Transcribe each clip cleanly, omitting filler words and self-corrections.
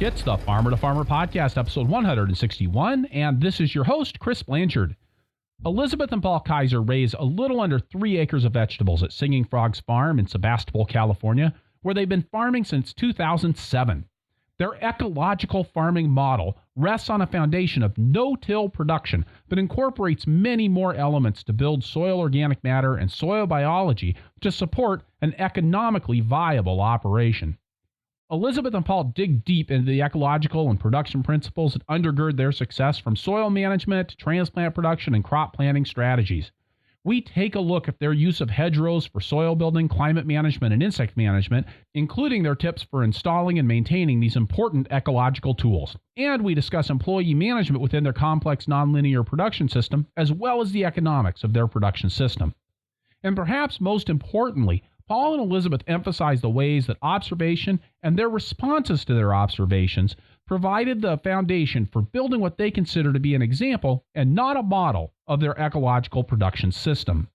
It's the Farmer to Farmer podcast, episode 161, and this is your host, Chris Blanchard. Elizabeth and Paul Kaiser raise a little under 3 acres of vegetables at Singing Frogs Farm in Sebastopol, California, where they've been farming since 2007. Their ecological farming model rests on a foundation of no-till production, but incorporates many more elements to build soil organic matter and soil biology to support an economically viable operation. Elizabeth and Paul dig deep into the ecological and production principles that undergird their success, from soil management to transplant production and crop planting strategies. We take a look at their use of hedgerows for soil building, climate management, and insect management, including their tips for installing and maintaining these important ecological tools. And we discuss employee management within their complex nonlinear production system, as well as the economics of their production system. And perhaps most importantly, Paul and Elizabeth emphasize the ways that observation and their responses to their observations provided the foundation for building what they consider to be an example and not a model of their ecological production system.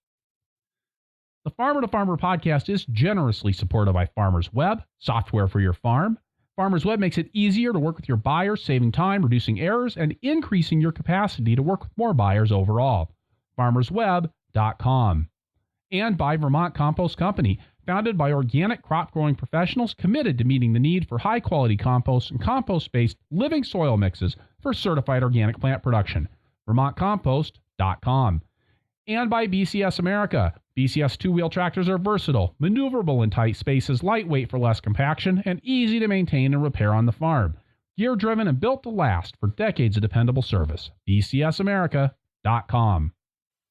The Farmer to Farmer podcast is generously supported by Farmers Web, software for your farm. Farmers Web makes it easier to work with your buyers, saving time, reducing errors, and increasing your capacity to work with more buyers overall. FarmersWeb.com. And by Vermont Compost Company, founded by organic crop growing professionals committed to meeting the need for high quality compost and compost-based living soil mixes for certified organic plant production. VermontCompost.com. And by BCS America. BCS two-wheel tractors are versatile, maneuverable in tight spaces, lightweight for less compaction, and easy to maintain and repair on the farm. Gear-driven and built to last for decades of dependable service. BCSAmerica.com.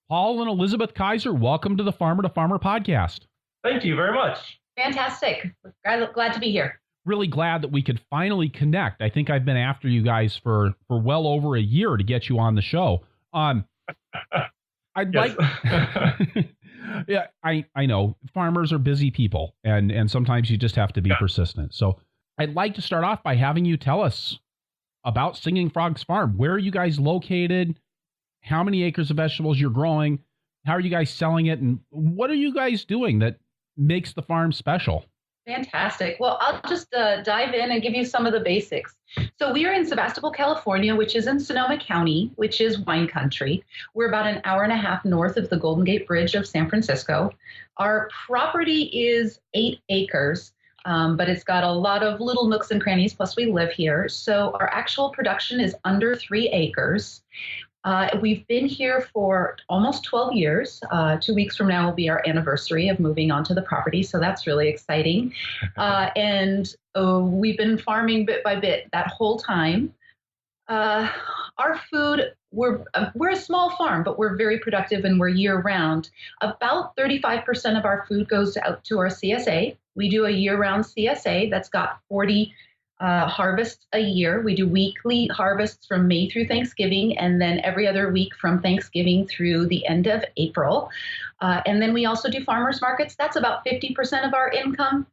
Paul and Elizabeth Kaiser, welcome to the Farmer to Farmer podcast. Thank you very much. Fantastic. Glad to be here. Really glad that we could finally connect. I think I've been after you guys for well over a year to get you on the show. I'd like, yeah, I know farmers are busy people, and sometimes you just have to be persistent. So I'd like to start off by having you tell us about Singing Frogs Farm. Where are you guys located? How many acres of vegetables you're growing? How are you guys selling it? And what are you guys doing that makes the farm special? Fantastic. Well, I'll just dive in and give you some of the basics. So we are in Sebastopol, California, which is in Sonoma County, which is wine country. We're about an hour and a half north of the Golden Gate Bridge of San Francisco. Our property is 8 acres, but it's got a lot of little nooks and crannies, plus we live here. So our actual production is under 3 acres. We've been here for almost 12 years. 2 weeks from now will be our anniversary of moving onto the property, so that's really exciting. And we've been farming bit by bit that whole time. Our food, we're a small farm, but we're very productive and we're year-round. About 35% of our food goes out to our CSA. We do a year-round CSA that's got 40 harvests a year. We do weekly harvests from May through Thanksgiving, and then every other week from Thanksgiving through the end of April. And then we also do farmers markets. That's about 50% of our income.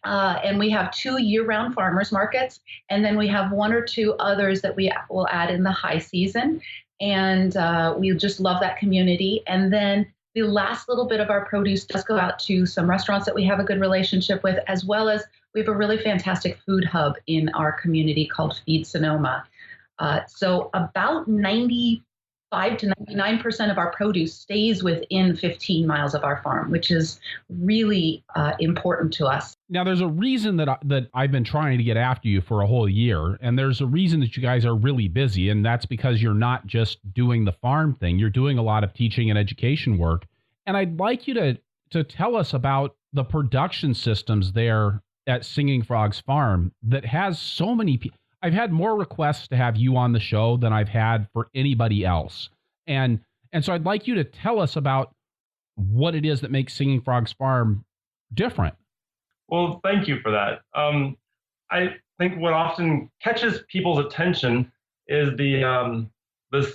And we have 2 year-round farmers markets, and then we have 1 or 2 others that we will add in the high season. And we just love that community. And then the last little bit of our produce does go out to some restaurants that we have a good relationship with, as well as we have a really fantastic food hub in our community called Feed Sonoma. So about 95 to 99% of our produce stays within 15 miles of our farm, which is really important to us. Now, there's a reason that I've been trying to get after you for a whole year, and there's a reason that you guys are really busy, and that's because you're not just doing the farm thing. You're doing a lot of teaching and education work. And I'd like you to tell us about the production systems there at Singing Frogs Farm that has so many people. I've had more requests to have you on the show than I've had for anybody else. And so I'd like you to tell us about what it is that makes Singing Frogs Farm different. Well, thank you for that. I think what often catches people's attention is the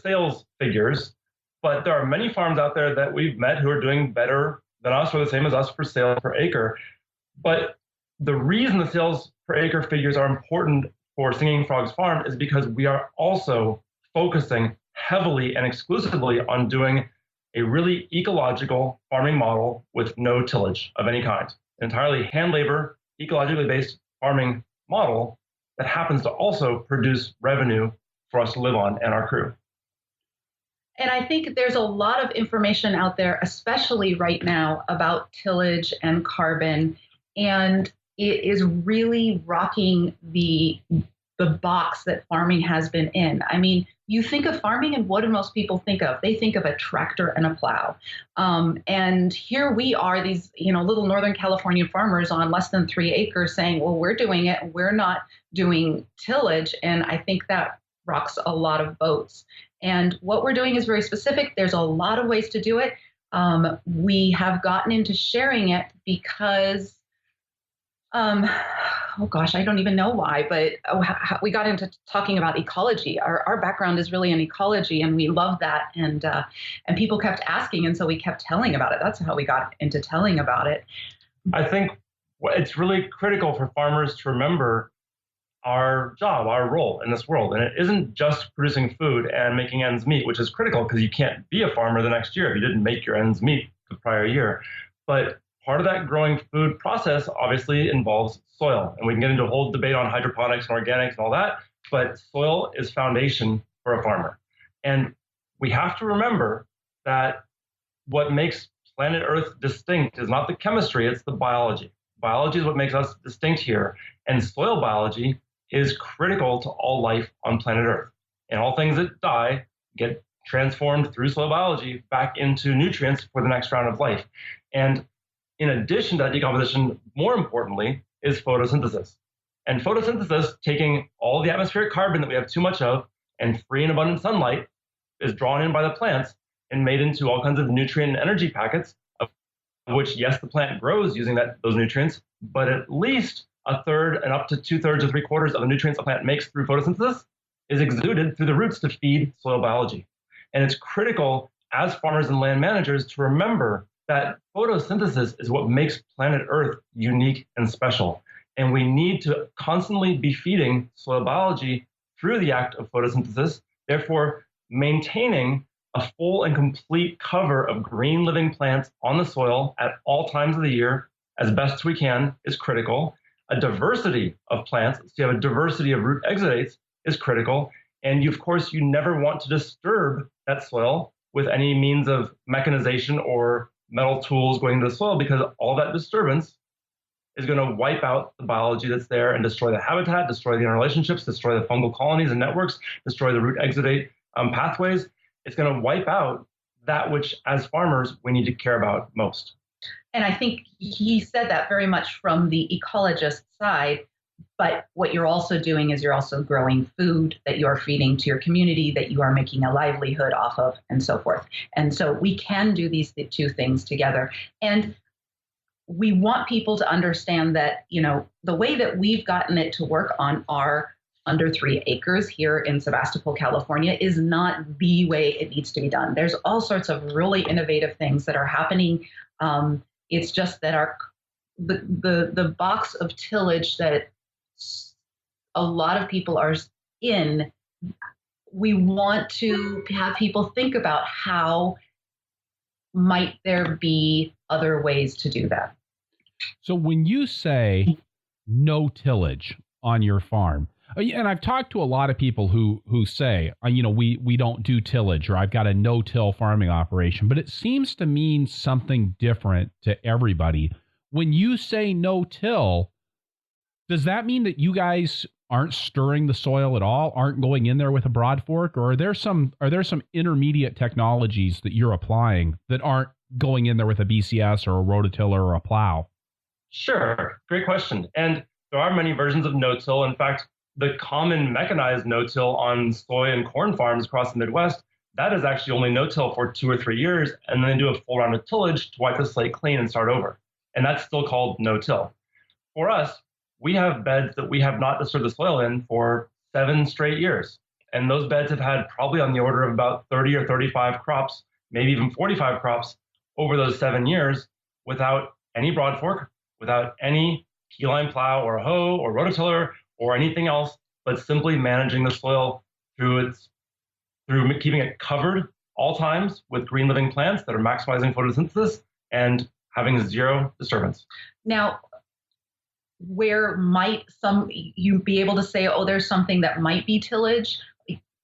sales figures, but there are many farms out there that we've met who are doing better than us or the same as us for sales per acre. But the reason the sales per acre figures are important for Singing Frogs Farm is because we are also focusing heavily and exclusively on doing a really ecological farming model with no tillage of any kind. An entirely hand labor, ecologically based farming model that happens to also produce revenue for us to live on and our crew. And I think there's a lot of information out there, especially right now, about tillage and carbon. And it is really rocking the box that farming has been in. I mean, you think of farming and what do most people think of? They think of a tractor and a plow. And here we are, these, little Northern California farmers on less than 3 acres saying, well, we're doing it. We're not doing tillage. And I think that rocks a lot of boats. And what we're doing is very specific. There's a lot of ways to do it. We have gotten into sharing it because oh gosh, I don't even know why, but we got into talking about ecology. Our background is really in ecology, and we love that. And people kept asking, and so we kept telling about it. That's how we got into telling about it. I think it's really critical for farmers to remember our job, our role in this world. And it isn't just producing food and making ends meet, which is critical because you can't be a farmer the next year if you didn't make your ends meet the prior year. But part of that growing food process obviously involves soil. And we can get into a whole debate on hydroponics and organics and all that, but soil is foundation for a farmer. And we have to remember that what makes planet Earth distinct is not the chemistry, it's the biology. Biology is what makes us distinct here. And soil biology is critical to all life on planet Earth. And all things that die get transformed through soil biology back into nutrients for the next round of life. And in addition to that decomposition, more importantly, is photosynthesis. And photosynthesis, taking all the atmospheric carbon that we have too much of and free and abundant sunlight, is drawn in by the plants and made into all kinds of nutrient and energy packets, of which, yes, the plant grows using those nutrients, but at least a third and up to 2/3 or 3/4 of the nutrients the plant makes through photosynthesis is exuded through the roots to feed soil biology. And it's critical as farmers and land managers to remember that photosynthesis is what makes planet Earth unique and special. And we need to constantly be feeding soil biology through the act of photosynthesis, therefore maintaining a full and complete cover of green living plants on the soil at all times of the year as best we can is critical. A diversity of plants, so you have a diversity of root exudates, is critical. And of course, you never want to disturb that soil with any means of mechanization or metal tools going into the soil, because all that disturbance is going to wipe out the biology that's there and destroy the habitat, destroy the interrelationships, destroy the fungal colonies and networks, destroy the root exudate pathways. It's going to wipe out that which, as farmers, we need to care about most. And I think he said that very much from the ecologist side. But what you're also doing is you're also growing food that you're feeding to your community, that you are making a livelihood off of, and so forth. And so we can do these two things together. And we want people to understand that, the way that we've gotten it to work on our under 3 acres here in Sebastopol, California, is not the way it needs to be done. There's all sorts of really innovative things that are happening. It's just that the box of tillage that a lot of people are in, we want to have people think about how might there be other ways to do that. So when you say no tillage on your farm, and I've talked to a lot of people who say, we don't do tillage, or I've got a no-till farming operation, but it seems to mean something different to everybody. When you say no-till, does that mean that you guys aren't stirring the soil at all, aren't going in there with a broad fork, or are there some intermediate technologies that you're applying that aren't going in there with a BCS or a rototiller or a plow? Sure, great question. And there are many versions of no-till. In fact, the common mechanized no-till on soy and corn farms across the Midwest, that is actually only no-till for 2 or 3 years, and then they do a full round of tillage to wipe the slate clean and start over. And that's still called no-till. For us, we have beds that we have not disturbed the soil in for 7 straight years. And those beds have had probably on the order of about 30 or 35 crops, maybe even 45 crops over those 7 years without any broad fork, without any keyline plow or hoe or rototiller or anything else, but simply managing the soil through keeping it covered all times with green living plants that are maximizing photosynthesis and having zero disturbance. Now, where might you be able to say, oh, there's something that might be tillage?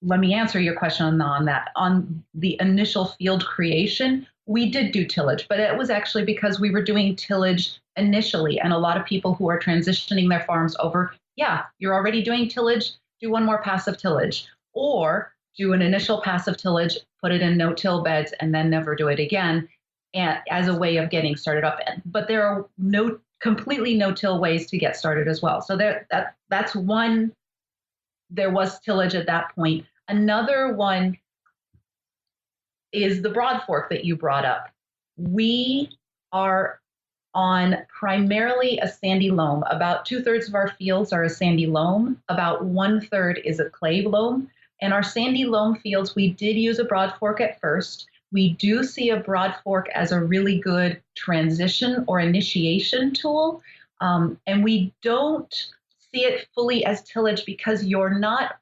Let me answer your question on that. On the initial field creation, we did do tillage, but it was actually because we were doing tillage initially. And a lot of people who are transitioning their farms over, yeah, you're already doing tillage, do one more pass of tillage, or do an initial pass of tillage, put it in no-till beds, and then never do it again, and as a way of getting started up. But there are completely no-till ways to get started as well. So that's one. There was tillage at that point. Another one is the broad fork that you brought up. We are on primarily a sandy loam. About 2/3 of our fields are a sandy loam. About 1/3 is a clay loam. And our sandy loam fields, we did use a broad fork at first. We do see a broad fork as a really good transition or initiation tool. And we don't see it fully as tillage because you're not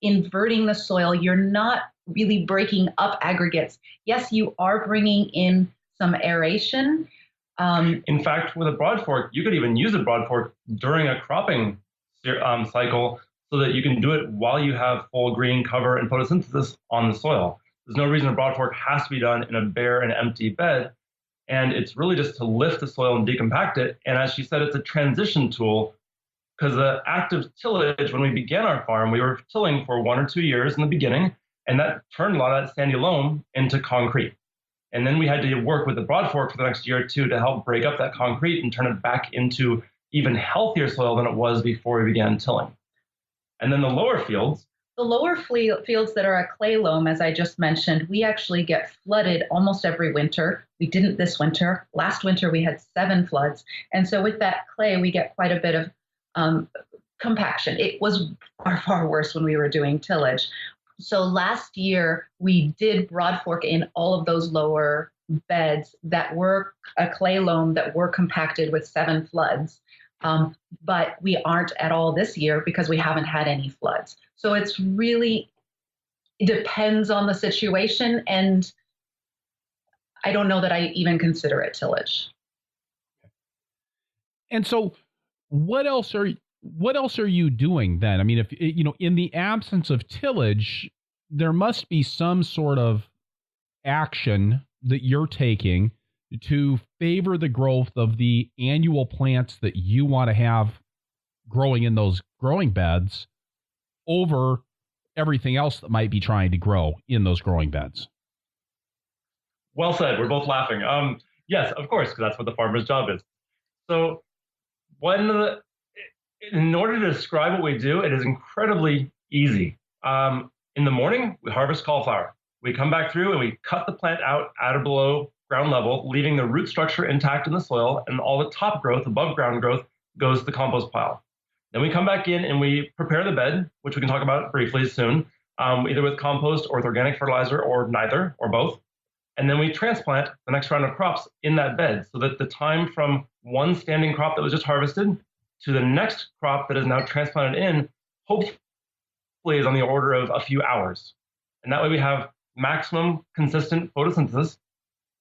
inverting the soil. You're not really breaking up aggregates. Yes, you are bringing in some aeration. In fact, with a broad fork, you could even use a broad fork during a cropping cycle so that you can do it while you have full green cover and photosynthesis on the soil. There's no reason a broad fork has to be done in a bare and empty bed. And it's really just to lift the soil and decompact it. And as she said, it's a transition tool because the active tillage, when we began our farm, we were tilling for 1 or 2 years in the beginning, and that turned a lot of that sandy loam into concrete. And then we had to work with the broad fork for the next year or two to help break up that concrete and turn it back into even healthier soil than it was before we began tilling. And then the lower fields. The lower fields that are a clay loam, as I just mentioned, we actually get flooded almost every winter. We didn't this winter. Last winter, we had 7 floods. And so with that clay, we get quite a bit of compaction. It was far, far worse when we were doing tillage. So last year, we did broad fork in all of those lower beds that were a clay loam that were compacted with 7 floods. But we aren't at all this year because we haven't had any floods. So it depends on the situation. And I don't know that I even consider it tillage. And so what else are you doing then? I mean, if in the absence of tillage, there must be some sort of action that you're taking to favor the growth of the annual plants that you want to have growing in those growing beds over everything else that might be trying to grow in those growing beds. Well said. We're both laughing. Yes, of course, because that's what the farmer's job is. So in order to describe what we do, it is incredibly easy. In the morning, we harvest cauliflower. We come back through and we cut the plant out at or below ground level, leaving the root structure intact in the soil, and all the top growth, above ground growth, goes to the compost pile. Then we come back in and we prepare the bed, which we can talk about briefly soon, either with compost or with organic fertilizer or neither or both. And then we transplant the next round of crops in that bed so that the time from one standing crop that was just harvested to the next crop that is now transplanted in, hopefully is on the order of a few hours. And that way we have maximum consistent photosynthesis.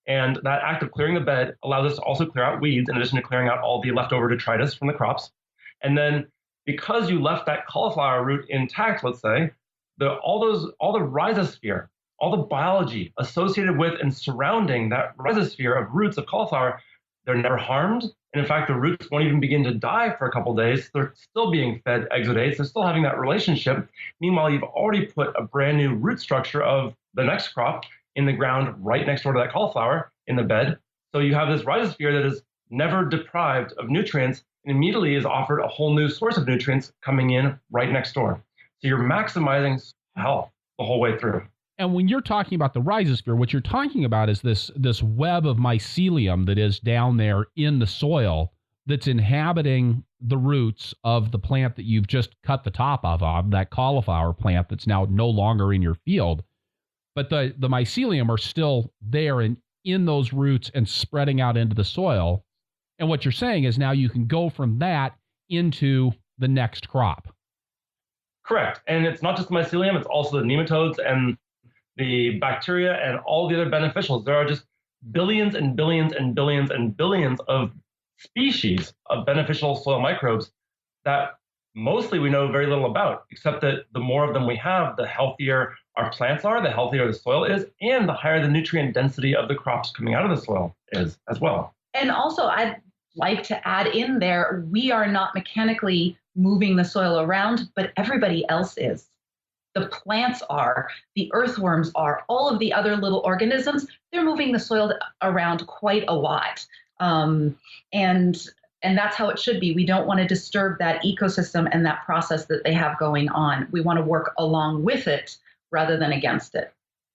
And that act of clearing the bed allows us to also clear out weeds in addition to clearing out all the leftover detritus from the crops. And then because you left that cauliflower root intact, let's say, all the rhizosphere, all the biology associated with and surrounding that rhizosphere of roots of cauliflower, they're never harmed. And in fact, the roots won't even begin to die for a couple of days. They're still being fed exudates. They're still having that relationship. Meanwhile, you've already put a brand new root structure of the next crop in the ground right next door to that cauliflower in the bed. So you have this rhizosphere that is never deprived of nutrients and immediately is offered a whole new source of nutrients coming in right next door. So you're maximizing health the whole way through. And when you're talking about the rhizosphere, what you're talking about is this web of mycelium that is down there in the soil that's inhabiting the roots of the plant that you've just cut the top of that cauliflower plant that's now no longer in your field. But the mycelium are still there and in those roots and spreading out into the soil. And what you're saying is now you can go from that into the next crop. Correct. And it's not just the mycelium, it's also the nematodes and the bacteria and all the other beneficials. There are just billions and billions and billions and billions of species of beneficial soil microbes that mostly we know very little about, except that the more of them we have, the healthier our plants are, the healthier the soil is, and the higher the nutrient density of the crops coming out of the soil is as well. And also, I'd like to add in there, we are not mechanically moving the soil around, but everybody else is. The plants are, the earthworms are, all of the other little organisms, they're moving the soil around quite a lot. And that's how it should be. We don't want to disturb that ecosystem and that process that they have going on. We want to work along with it rather than against it.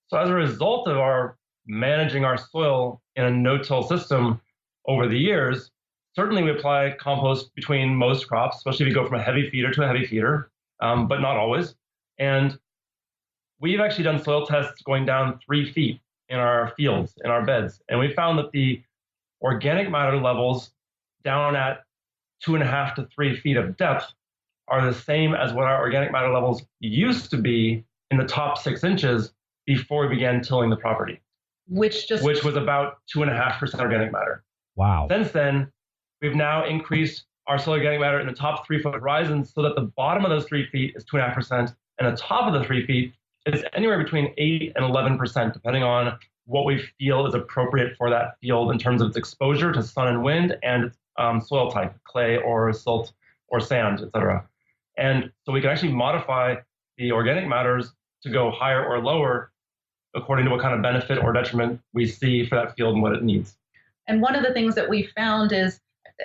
So as a result of our managing our soil in a no-till system over the years, certainly we apply compost between most crops, especially if you go from a heavy feeder to a heavy feeder, but not always. And we've actually done soil tests going down 3 feet in our fields, in our beds. And we found that the organic matter levels down at 2.5 to 3 feet of depth are the same as what our organic matter levels used to be in the top 6 inches before we began tilling the property, which was about 2.5% organic matter. Wow. Since then, we've now increased our soil organic matter in the top 3 foot horizons so that the bottom of those 3 feet is 2.5%, and the top of the 3 feet is anywhere between 8 and 11%, depending on what we feel is appropriate for that field in terms of its exposure to sun and wind and its soil type, clay or silt or sand, etc. And so we can actually modify the organic matters to go higher or lower according to what kind of benefit or detriment we see for that field and what it needs. And one of the things that we found is,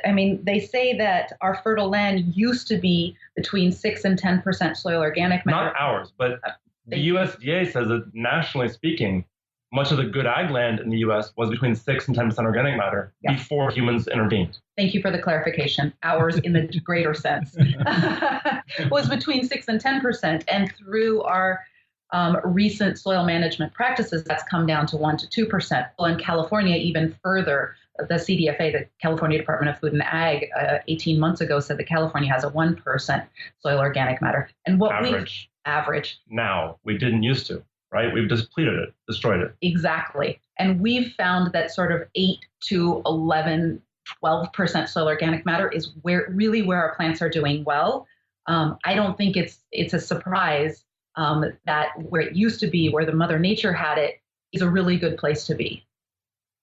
they say that our fertile land used to be between 6 and 10% soil organic matter. Not ours, but the USDA says that nationally speaking, much of the good ag land in the U.S. was between 6 and 10% organic matter before humans intervened. Thank you for the clarification. Ours, in the greater sense, was between 6 and 10%. And through our recent soil management practices, that's come down to 1 to 2%. Well, in California, even further, the CDFA, the California Department of Food and Ag, 18 months ago said that California has a 1% soil organic matter. And what average. Now, we didn't used to. Right? We've depleted it, destroyed it. Exactly. And we've found that sort of 8 to 11, 12% soil organic matter is where our plants are doing well. I don't think it's a surprise that where it used to be, where the Mother Nature had it, is a really good place to be.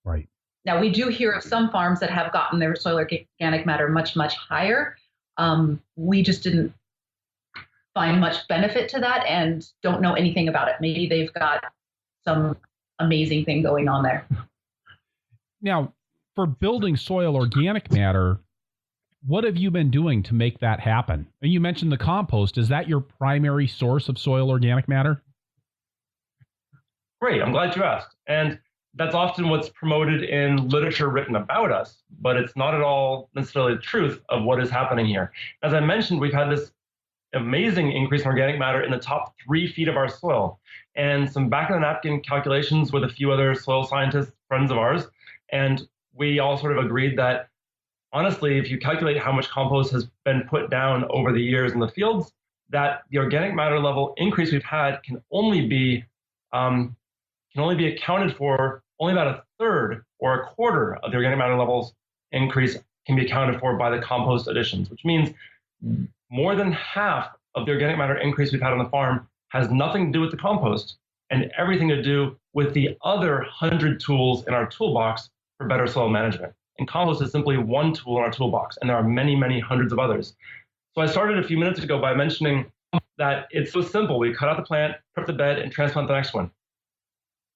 Right. Now, we do hear of some farms that have gotten their soil organic matter much, much higher. We just didn't find much benefit to that and don't know anything about it. Maybe they've got some amazing thing going on there. Now, for building soil organic matter, what have you been doing to make that happen? And you mentioned the compost. Is that your primary source of soil organic matter? Great. I'm glad you asked. And that's often what's promoted in literature written about us, but it's not at all necessarily the truth of what is happening here. As I mentioned, we've had this amazing increase in organic matter in the top 3 feet of our soil. And some back of the napkin calculations with a few other soil scientists, friends of ours. And we all sort of agreed that, honestly, if you calculate how much compost has been put down over the years in the fields, that the organic matter level increase we've had can only be accounted for, only about a third or a quarter of the organic matter levels increase can be accounted for by the compost additions, which means more than half of the organic matter increase we've had on the farm has nothing to do with the compost and everything to do with the other 100 tools in our toolbox for better soil management. And compost is simply one tool in our toolbox, and there are many, many hundreds of others. So I started a few minutes ago by mentioning that it's so simple. We cut out the plant, prep the bed, and transplant the next one.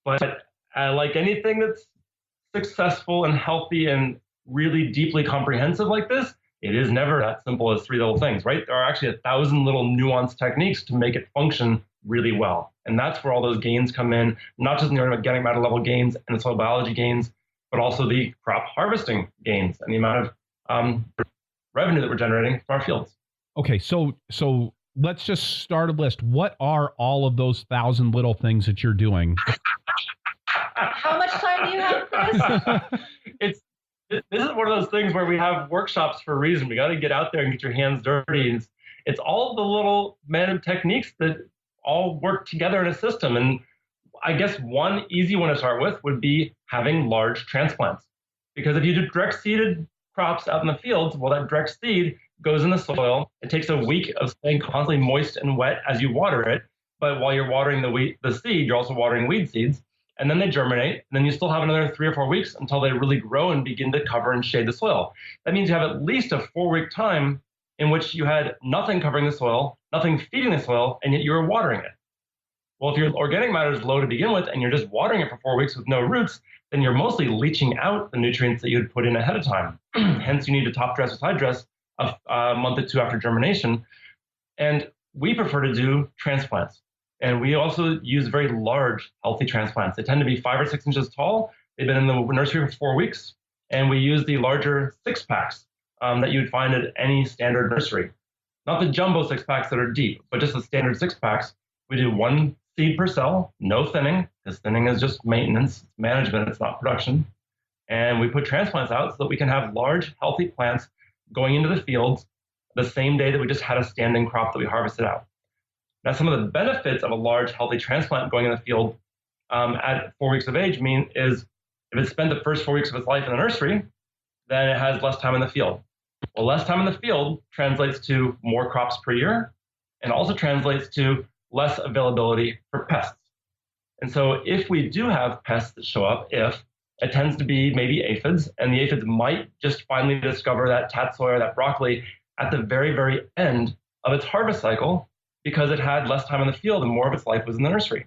But like anything that's successful and healthy and really deeply comprehensive like this, it is never that simple as 3 little things, right? There are actually 1,000 little nuanced techniques to make it function really well. And that's where all those gains come in, not just in the organic matter level gains and the soil biology gains, but also the crop harvesting gains and the amount of revenue that we're generating from our fields. Okay, so let's just start a list. What are all of those 1,000 little things that you're doing? How much time do you have, Chris? This is one of those things where we have workshops for a reason. We got to get out there and get your hands dirty. It's all the little random techniques that all work together in a system. And I guess one easy one to start with would be having large transplants. Because if you do direct seeded crops out in the fields, well, that direct seed goes in the soil. It takes a week of staying constantly moist and wet as you water it. But while you're watering the seed, you're also watering weed seeds. And then they germinate. And then you still have another 3 or 4 weeks until they really grow and begin to cover and shade the soil. That means you have at least a 4-week time in which you had nothing covering the soil, nothing feeding the soil, and yet you were watering it. Well, if your organic matter is low to begin with and you're just watering it for 4 weeks with no roots, then you're mostly leaching out the nutrients that you had put in ahead of time. Hence, you need to top dress or side dress a month or 2 after germination. And we prefer to do transplants. And we also use very large, healthy transplants. They tend to be 5 or 6 inches tall. They've been in the nursery for 4 weeks. And we use the larger 6-packs that you'd find at any standard nursery. Not the jumbo 6-packs that are deep, but just the standard 6-packs. We do 1 seed per cell, no thinning, because thinning is just maintenance, it's management, it's not production. And we put transplants out so that we can have large, healthy plants going into the fields the same day that we just had a standing crop that we harvested out. Now, some of the benefits of a large, healthy transplant going in the field at 4 weeks of age is if it spent the first 4 weeks of its life in the nursery, then it has less time in the field. Well, less time in the field translates to more crops per year and also translates to less availability for pests. And so if we do have pests that show up, it tends to be maybe aphids, and the aphids might just finally discover that tatsoi or that broccoli at the very, very end of its harvest cycle because it had less time in the field and more of its life was in the nursery.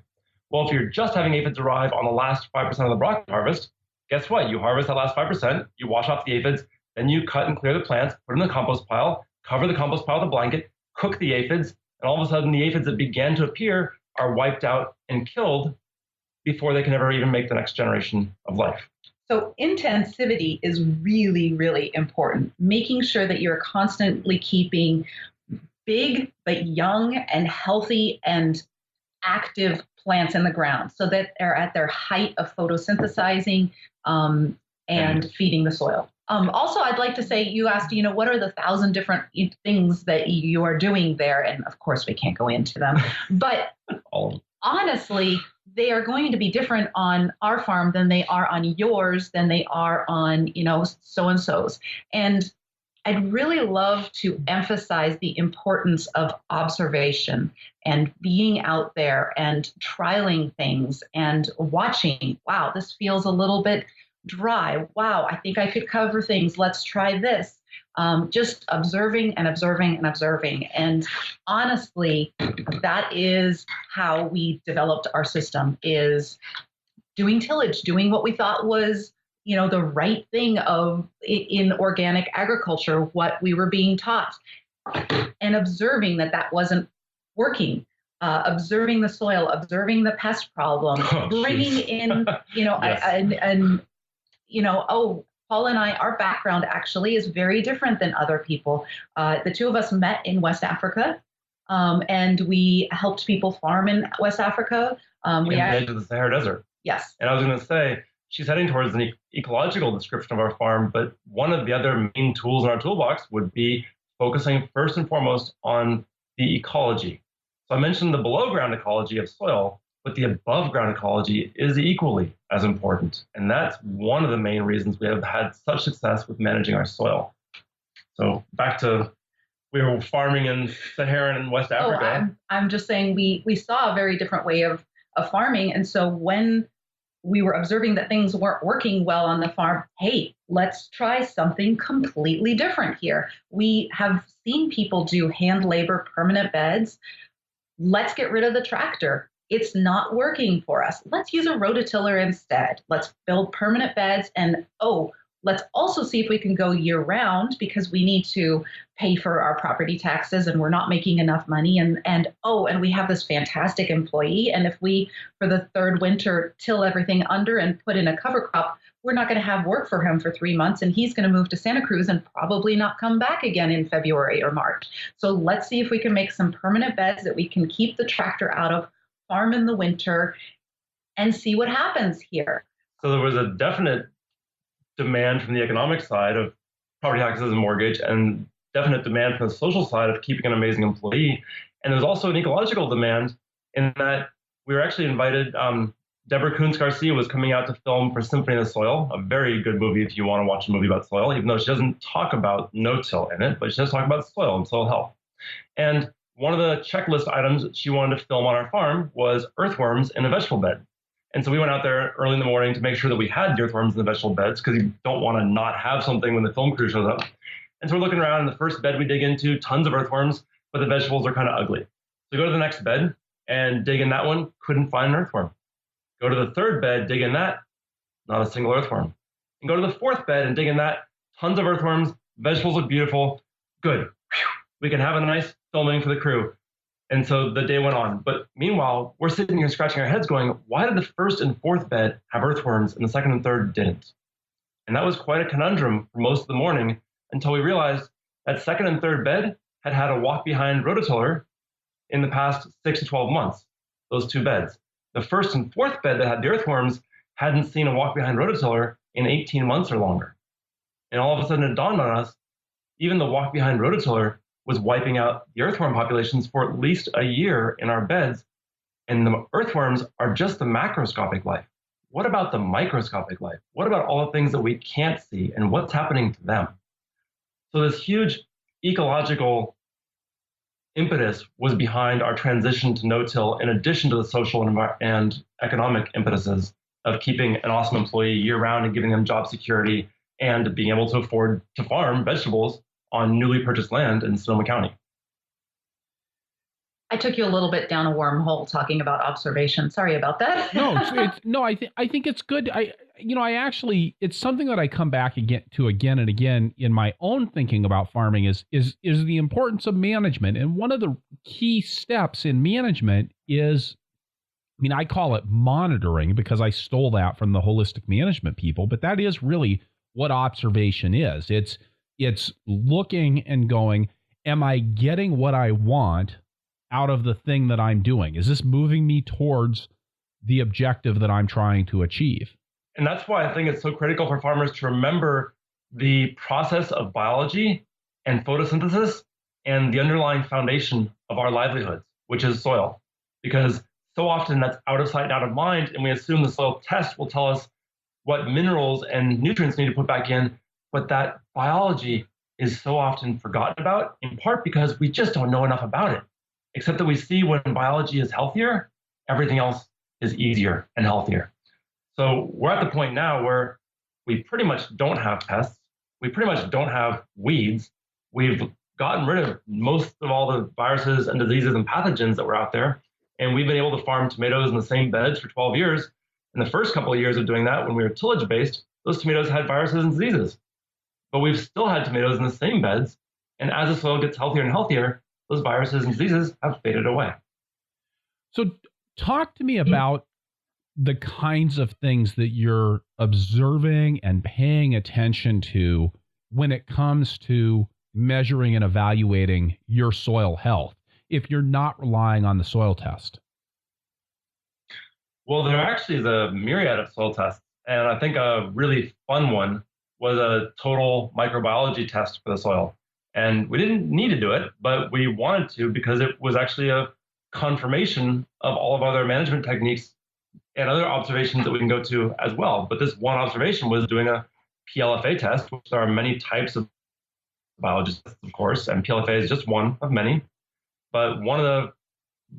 Well, if you're just having aphids arrive on the last 5% of the broccoli harvest, guess what? You harvest that last 5%, you wash off the aphids, then you cut and clear the plants, put them in the compost pile, cover the compost pile with a blanket, cook the aphids, and all of a sudden the aphids that began to appear are wiped out and killed before they can ever even make the next generation of life. So intensivity is really, really important. Making sure that you're constantly keeping big but young and healthy and active plants in the ground so that they're at their height of photosynthesizing and feeding the soil. Also, I'd like to say, you asked, what are the 1,000 different things that you are doing there? And of course, we can't go into them. But honestly, they are going to be different on our farm than they are on yours, than they are on, so-and-so's. And I'd really love to emphasize the importance of observation and being out there and trialing things and watching. Wow, this feels a little bit dry. Wow, I think I could cover things. Let's try this. Just observing and observing and observing. And honestly, that is how we developed our system, is doing tillage, doing what we thought was the right thing in organic agriculture, what we were being taught, and observing that wasn't working, observing the soil, observing the pest problem, bringing in, yes. Paul and I, our background actually is very different than other people. The two of us met in West Africa, and we helped people farm in West Africa. We the edge of the Sahara Desert. Yes. And I was going to say, she's heading towards an ecological description of our farm, but one of the other main tools in our toolbox would be focusing first and foremost on the ecology. So I mentioned the below ground ecology of soil, but the above ground ecology is equally as important. And that's one of the main reasons we have had such success with managing our soil. So back to, we were farming in Sahara and West Africa. I'm just saying we saw a very different way of farming. And so when we were observing that things weren't working well on the farm, hey, let's try something completely different here. We have seen people do hand labor permanent beds. Let's get rid of the tractor. It's not working for us. Let's use a rototiller instead. Let's build permanent beds. And let's also see if we can go year round, because we need to pay for our property taxes and we're not making enough money. And we have this fantastic employee. And if we, for the third winter, till everything under and put in a cover crop, we're not going to have work for him for 3 months, and he's going to move to Santa Cruz and probably not come back again in February or March. So let's see if we can make some permanent beds that we can keep the tractor out of, farm in the winter, and see what happens here. So there was a definite demand from the economic side of property taxes and mortgage, and definite demand from the social side of keeping an amazing employee. And there's also an ecological demand in that we were actually invited Deborah Coons-Garcia was coming out to film for Symphony of the Soil, a very good movie if you want to watch a movie about soil, even though she doesn't talk about no-till in it, but she does talk about soil and soil health. And one of the checklist items that she wanted to film on our farm was earthworms in a vegetable bed. And so we went out there early in the morning to make sure that we had the earthworms in the vegetable beds, because you don't want to not have something when the film crew shows up. And so we're looking around, and the first bed we dig into, tons of earthworms, but the vegetables are kind of ugly. So we go to the next bed and dig in that one, couldn't find an earthworm. Go to the third bed, dig in that, not a single earthworm. And go to the fourth bed and dig in that, tons of earthworms, vegetables look beautiful, good. Whew. We can have a nice filming for the crew. And so the day went on. But meanwhile, we're sitting here scratching our heads going, why did the first and fourth bed have earthworms and the second and third didn't? And that was quite a conundrum for most of the morning until we realized that second and third bed had had a walk-behind rototiller in the past 6 to 12 months, those two beds. The first and fourth bed that had the earthworms hadn't seen a walk-behind rototiller in 18 months or longer. And all of a sudden it dawned on us, even the walk-behind rototiller was wiping out the earthworm populations for at least a year in our beds. And the earthworms are just the macroscopic life. What about the microscopic life? What about all the things that we can't see and what's happening to them? So this huge ecological impetus was behind our transition to no-till, in addition to the social and economic impetuses of keeping an awesome employee year-round and giving them job security and being able to afford to farm vegetables on newly purchased land in Sonoma County. I took you a little bit down a wormhole talking about observation. Sorry about that. I think it's good. It's something that I come back again and again in my own thinking about farming is the importance of management. And one of the key steps in management is, I call it monitoring because I stole that from the holistic management people, but that is really what observation is. It's looking and going, am I getting what I want out of the thing that I'm doing? Is this moving me towards the objective that I'm trying to achieve? And that's why I think it's so critical for farmers to remember the process of biology and photosynthesis and the underlying foundation of our livelihoods, which is soil. Because so often that's out of sight, out of mind, and we assume the soil test will tell us what minerals and nutrients need to put back in, but that biology is so often forgotten about, in part because we just don't know enough about it. Except that we see when biology is healthier, everything else is easier and healthier. So we're at the point now where we pretty much don't have pests. We pretty much don't have weeds. We've gotten rid of most of all the viruses and diseases and pathogens that were out there. And we've been able to farm tomatoes in the same beds for 12 years. In the first couple of years of doing that, when we were tillage-based, those tomatoes had viruses and diseases. But we've still had tomatoes in the same beds. And as the soil gets healthier and healthier, those viruses and diseases have faded away. So talk to me about the kinds of things that you're observing and paying attention to when it comes to measuring and evaluating your soil health, if you're not relying on the soil test. Well, there actually is a myriad of soil tests. And I think a really fun one was a total microbiology test for the soil. And we didn't need to do it, but we wanted to because it was actually a confirmation of all of our other management techniques and other observations that we can go to as well. But this one observation was doing a PLFA test, which there are many types of biologists, of course, and PLFA is just one of many. But one of the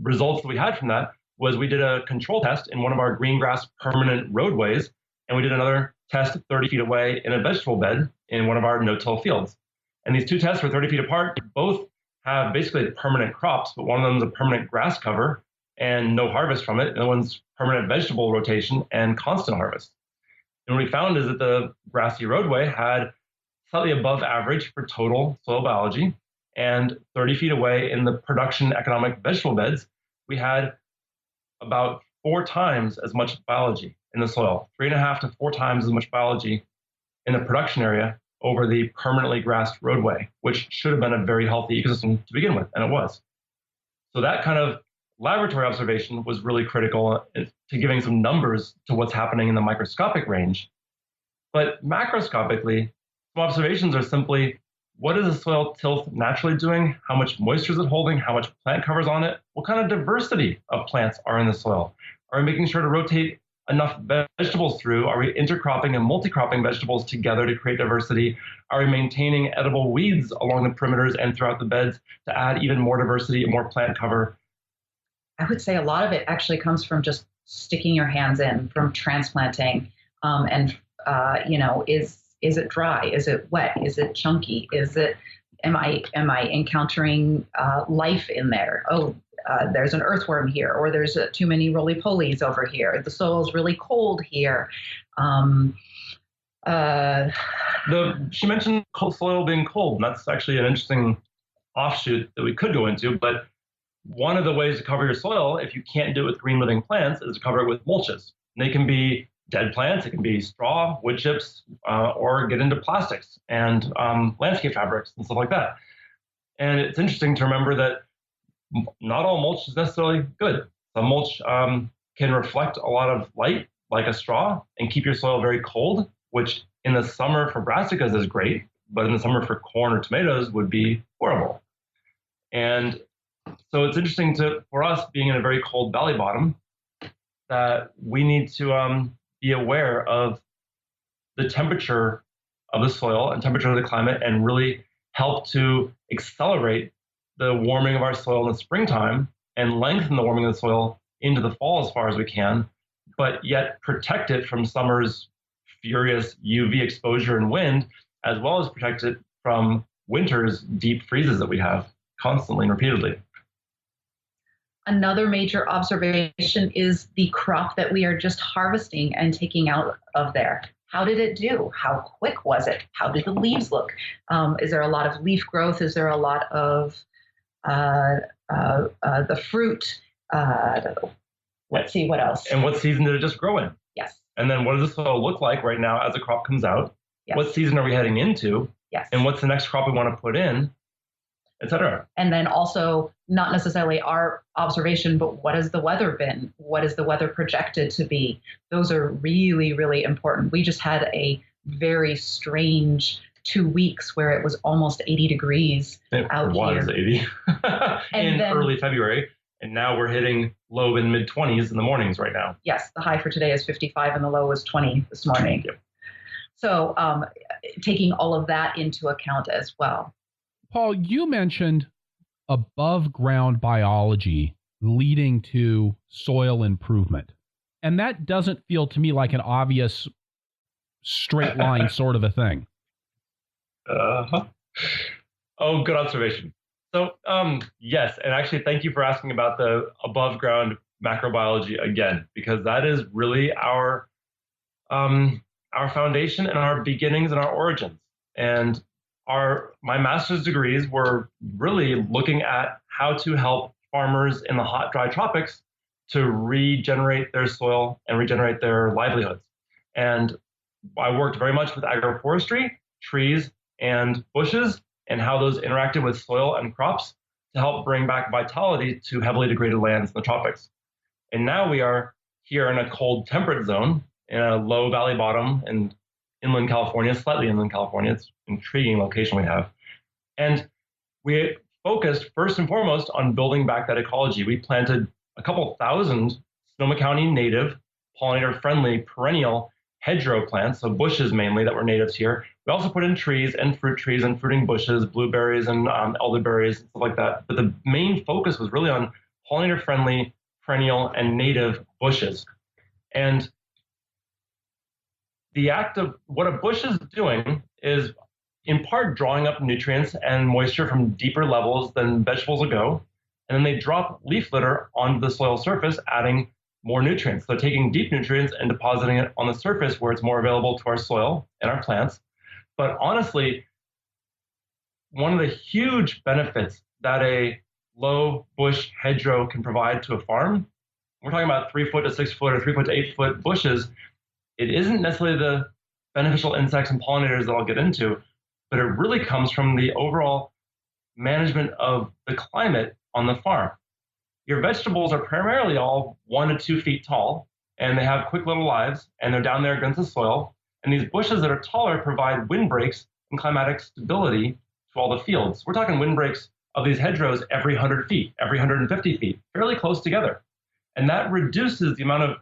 results that we had from that was we did a control test in one of our green grass permanent roadways, and we did another test 30 feet away in a vegetable bed in one of our no-till fields. And these two tests were 30 feet apart. Both have basically permanent crops, but one of them is a permanent grass cover and no harvest from it. And the one's permanent vegetable rotation and constant harvest. And what we found is that the grassy roadway had slightly above average for total soil biology. And 30 feet away in the production economic vegetable beds, we had about 4 times as much biology in the soil, 3.5 to 4 times as much biology in the production area over the permanently grassed roadway, which should have been a very healthy ecosystem to begin with, and it was. So that kind of laboratory observation was really critical to giving some numbers to what's happening in the microscopic range. But macroscopically, some observations are simply, what is the soil tilth naturally doing? How much moisture is it holding? How much plant cover is on it? What kind of diversity of plants are in the soil? Are we making sure to rotate enough vegetables through? Are we intercropping and multi-cropping vegetables together to create diversity? Are we maintaining edible weeds along the perimeters and throughout the beds to add even more diversity and more plant cover? I would say a lot of it actually comes from just sticking your hands in, from transplanting, is it dry? Is it wet? Is it chunky? Am I encountering life in there? There's an earthworm here, or there's too many roly-polies over here. The soil's really cold here. She mentioned soil being cold, and that's actually an interesting offshoot that we could go into. But one of the ways to cover your soil, if you can't do it with green living plants, is to cover it with mulches. And they can be dead plants, it can be straw, wood chips, or get into plastics and landscape fabrics and stuff like that. And it's interesting to remember that not all mulch is necessarily good. Some mulch can reflect a lot of light, like a straw, and keep your soil very cold, which in the summer for brassicas is great, but in the summer for corn or tomatoes would be horrible. And so it's interesting for us being in a very cold valley bottom that we need to be aware of the temperature of the soil and temperature of the climate and really help to accelerate the warming of our soil in the springtime and lengthen the warming of the soil into the fall as far as we can, but yet protect it from summer's furious UV exposure and wind, as well as protect it from winter's deep freezes that we have constantly and repeatedly. Another major observation is the crop that we are just harvesting and taking out of there. How did it do? How quick was it? How did the leaves look? Is there a lot of leaf growth? Is there a lot of the fruit? Let's see, what else? And what season did it just grow in? Yes. And then what does the soil look like right now as the crop comes out? Yes. What season are we heading into? Yes. And what's the next crop we want to put in, et cetera? And then also, not necessarily our observation, but what has the weather been? What is the weather projected to be? Those are really, really important. We just had a very strange 2 weeks where it was almost 80 degrees out here. It was 80 in early February. And now we're hitting low in mid-20s in the mornings right now. Yes, the high for today is 55 and the low was 20 this morning. Yep. So taking all of that into account as well. Paul, you mentioned above ground biology leading to soil improvement. And that doesn't feel to me like an obvious straight line sort of a thing. Oh, good observation. So, yes, and actually thank you for asking about the above ground macrobiology again, because that is really our foundation and our beginnings and our origins. And my master's degrees were really looking at how to help farmers in the hot, dry tropics to regenerate their soil and regenerate their livelihoods. And I worked very much with agroforestry, trees and bushes, and how those interacted with soil and crops to help bring back vitality to heavily degraded lands in the tropics. And now we are here in a cold temperate zone in a low valley bottom in inland California, slightly inland California. It's an intriguing location we have. And we focused first and foremost on building back that ecology. We planted a couple thousand Sonoma County native, pollinator-friendly, perennial hedgerow plants, so bushes mainly that were natives here. We also put in trees and fruiting bushes, blueberries and elderberries, and stuff like that. But the main focus was really on pollinator-friendly, perennial, and native bushes. And the act of what a bush is doing is in part drawing up nutrients and moisture from deeper levels than vegetables will go. And then they drop leaf litter onto the soil surface, adding more nutrients. So taking deep nutrients and depositing it on the surface where it's more available to our soil and our plants. But honestly, one of the huge benefits that a low bush hedgerow can provide to a farm, we're talking about 3 foot to 6 foot or 3 foot to 8 foot bushes, it isn't necessarily the beneficial insects and pollinators that I'll get into, but it really comes from the overall management of the climate on the farm. Your vegetables are primarily all 1 to 2 feet tall, and they have quick little lives, and they're down there against the soil. And these bushes that are taller provide windbreaks and climatic stability to all the fields. We're talking windbreaks of these hedgerows every 100 feet, every 150 feet, fairly close together. And that reduces the amount of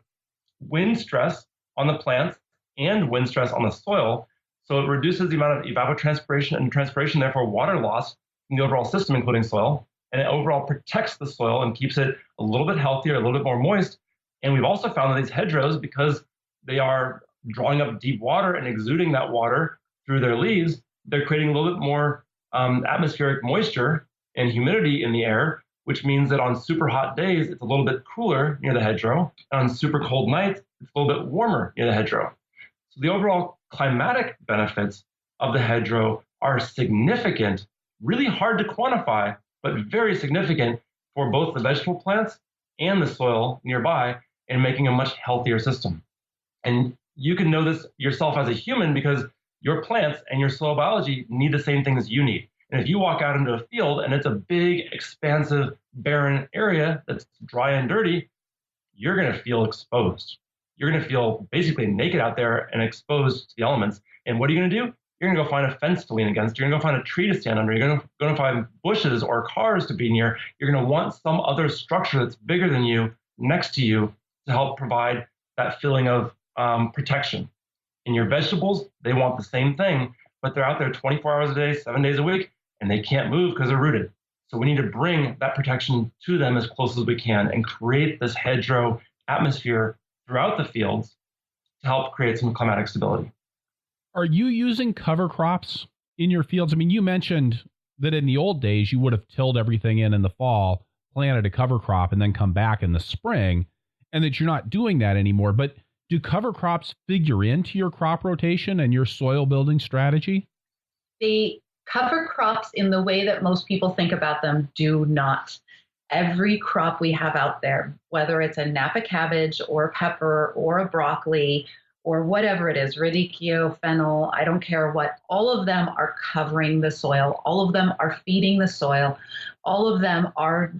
wind stress on the plants and wind stress on the soil. So it reduces the amount of evapotranspiration and transpiration, therefore water loss in the overall system, including soil. And it overall protects the soil and keeps it a little bit healthier, a little bit more moist. And we've also found that these hedgerows, because they are drawing up deep water and exuding that water through their leaves, they're creating a little bit more atmospheric moisture and humidity in the air, which means that on super hot days, it's a little bit cooler near the hedgerow. And on super cold nights, it's a little bit warmer near the hedgerow. So the overall climatic benefits of the hedgerow are significant, really hard to quantify, but very significant for both the vegetable plants and the soil nearby in making a much healthier system. And you can know this yourself as a human because your plants and your soil biology need the same things you need. And if you walk out into a field and it's a big, expansive, barren area that's dry and dirty, you're going to feel exposed. You're going to feel basically naked out there and exposed to the elements. And what are you going to do? You're going to go find a fence to lean against. You're going to go find a tree to stand under. You're going to find bushes or cars to be near. You're going to want some other structure that's bigger than you next to you to help provide that feeling of protection. In your vegetables, they want the same thing, but they're out there 24 hours a day, 7 days a week, and they can't move because they're rooted. So we need to bring that protection to them as close as we can and create this hedgerow atmosphere throughout the fields to help create some climatic stability. Are you using cover crops in your fields? I mean, you mentioned that in the old days, you would have tilled everything in the fall, planted a cover crop, and then come back in the spring, and that you're not doing that anymore. But do cover crops figure into your crop rotation and your soil building strategy? The cover crops, in the way that most people think about them, do not. Every crop we have out there, whether it's a Napa cabbage or pepper or a broccoli or whatever it is, radicchio, fennel, I don't care what, all of them are covering the soil. All of them are feeding the soil. All of them are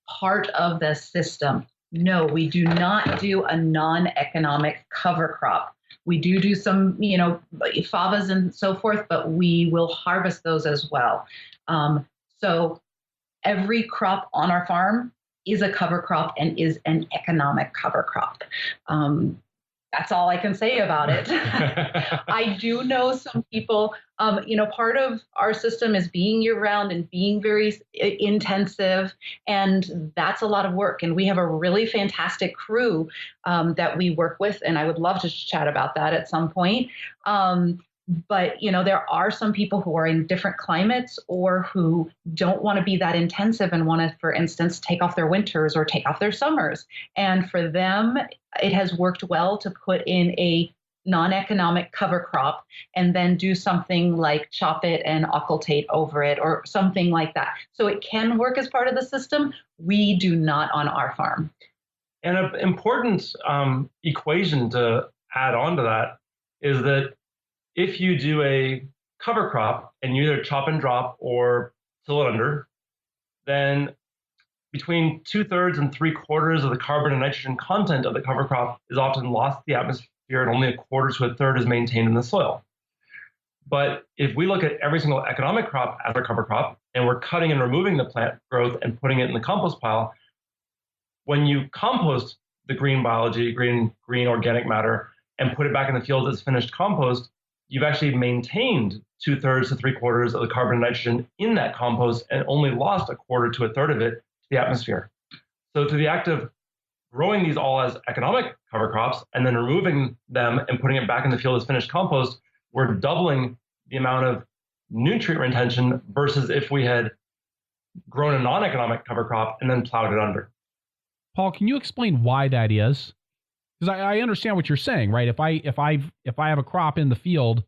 part of the system. No, we do not do a non-economic cover crop. We do some, favas and so forth, but we will harvest those as well. So every crop on our farm is a cover crop and is an economic cover crop. That's all I can say about it. I do know some people, part of our system is being year round and being very intensive, and that's a lot of work. And we have a really fantastic crew that we work with, and I would love to chat about that at some point. But, there are some people who are in different climates or who don't want to be that intensive and want to, for instance, take off their winters or take off their summers. And for them, it has worked well to put in a non-economic cover crop and then do something like chop it and occultate over it or something like that. So it can work as part of the system. We do not on our farm. And an important equation to add on to that is that if you do a cover crop and you either chop and drop or till it under, then between 2/3 and 3/4 of the carbon and nitrogen content of the cover crop is often lost to the atmosphere, and only 1/4 to 1/3 is maintained in the soil. But if we look at every single economic crop as a cover crop, and we're cutting and removing the plant growth and putting it in the compost pile, when you compost the green biology, green organic matter, and put it back in the field as finished compost, you've actually maintained 2/3 to 3/4 of the carbon and nitrogen in that compost and only lost 1/4 to 1/3 of it to the atmosphere. So through the act of growing these all as economic cover crops and then removing them and putting it back in the field as finished compost, we're doubling the amount of nutrient retention versus if we had grown a non-economic cover crop and then plowed it under. Paul, can you explain why that is? Because I understand what you're saying, right? If I have a crop in the field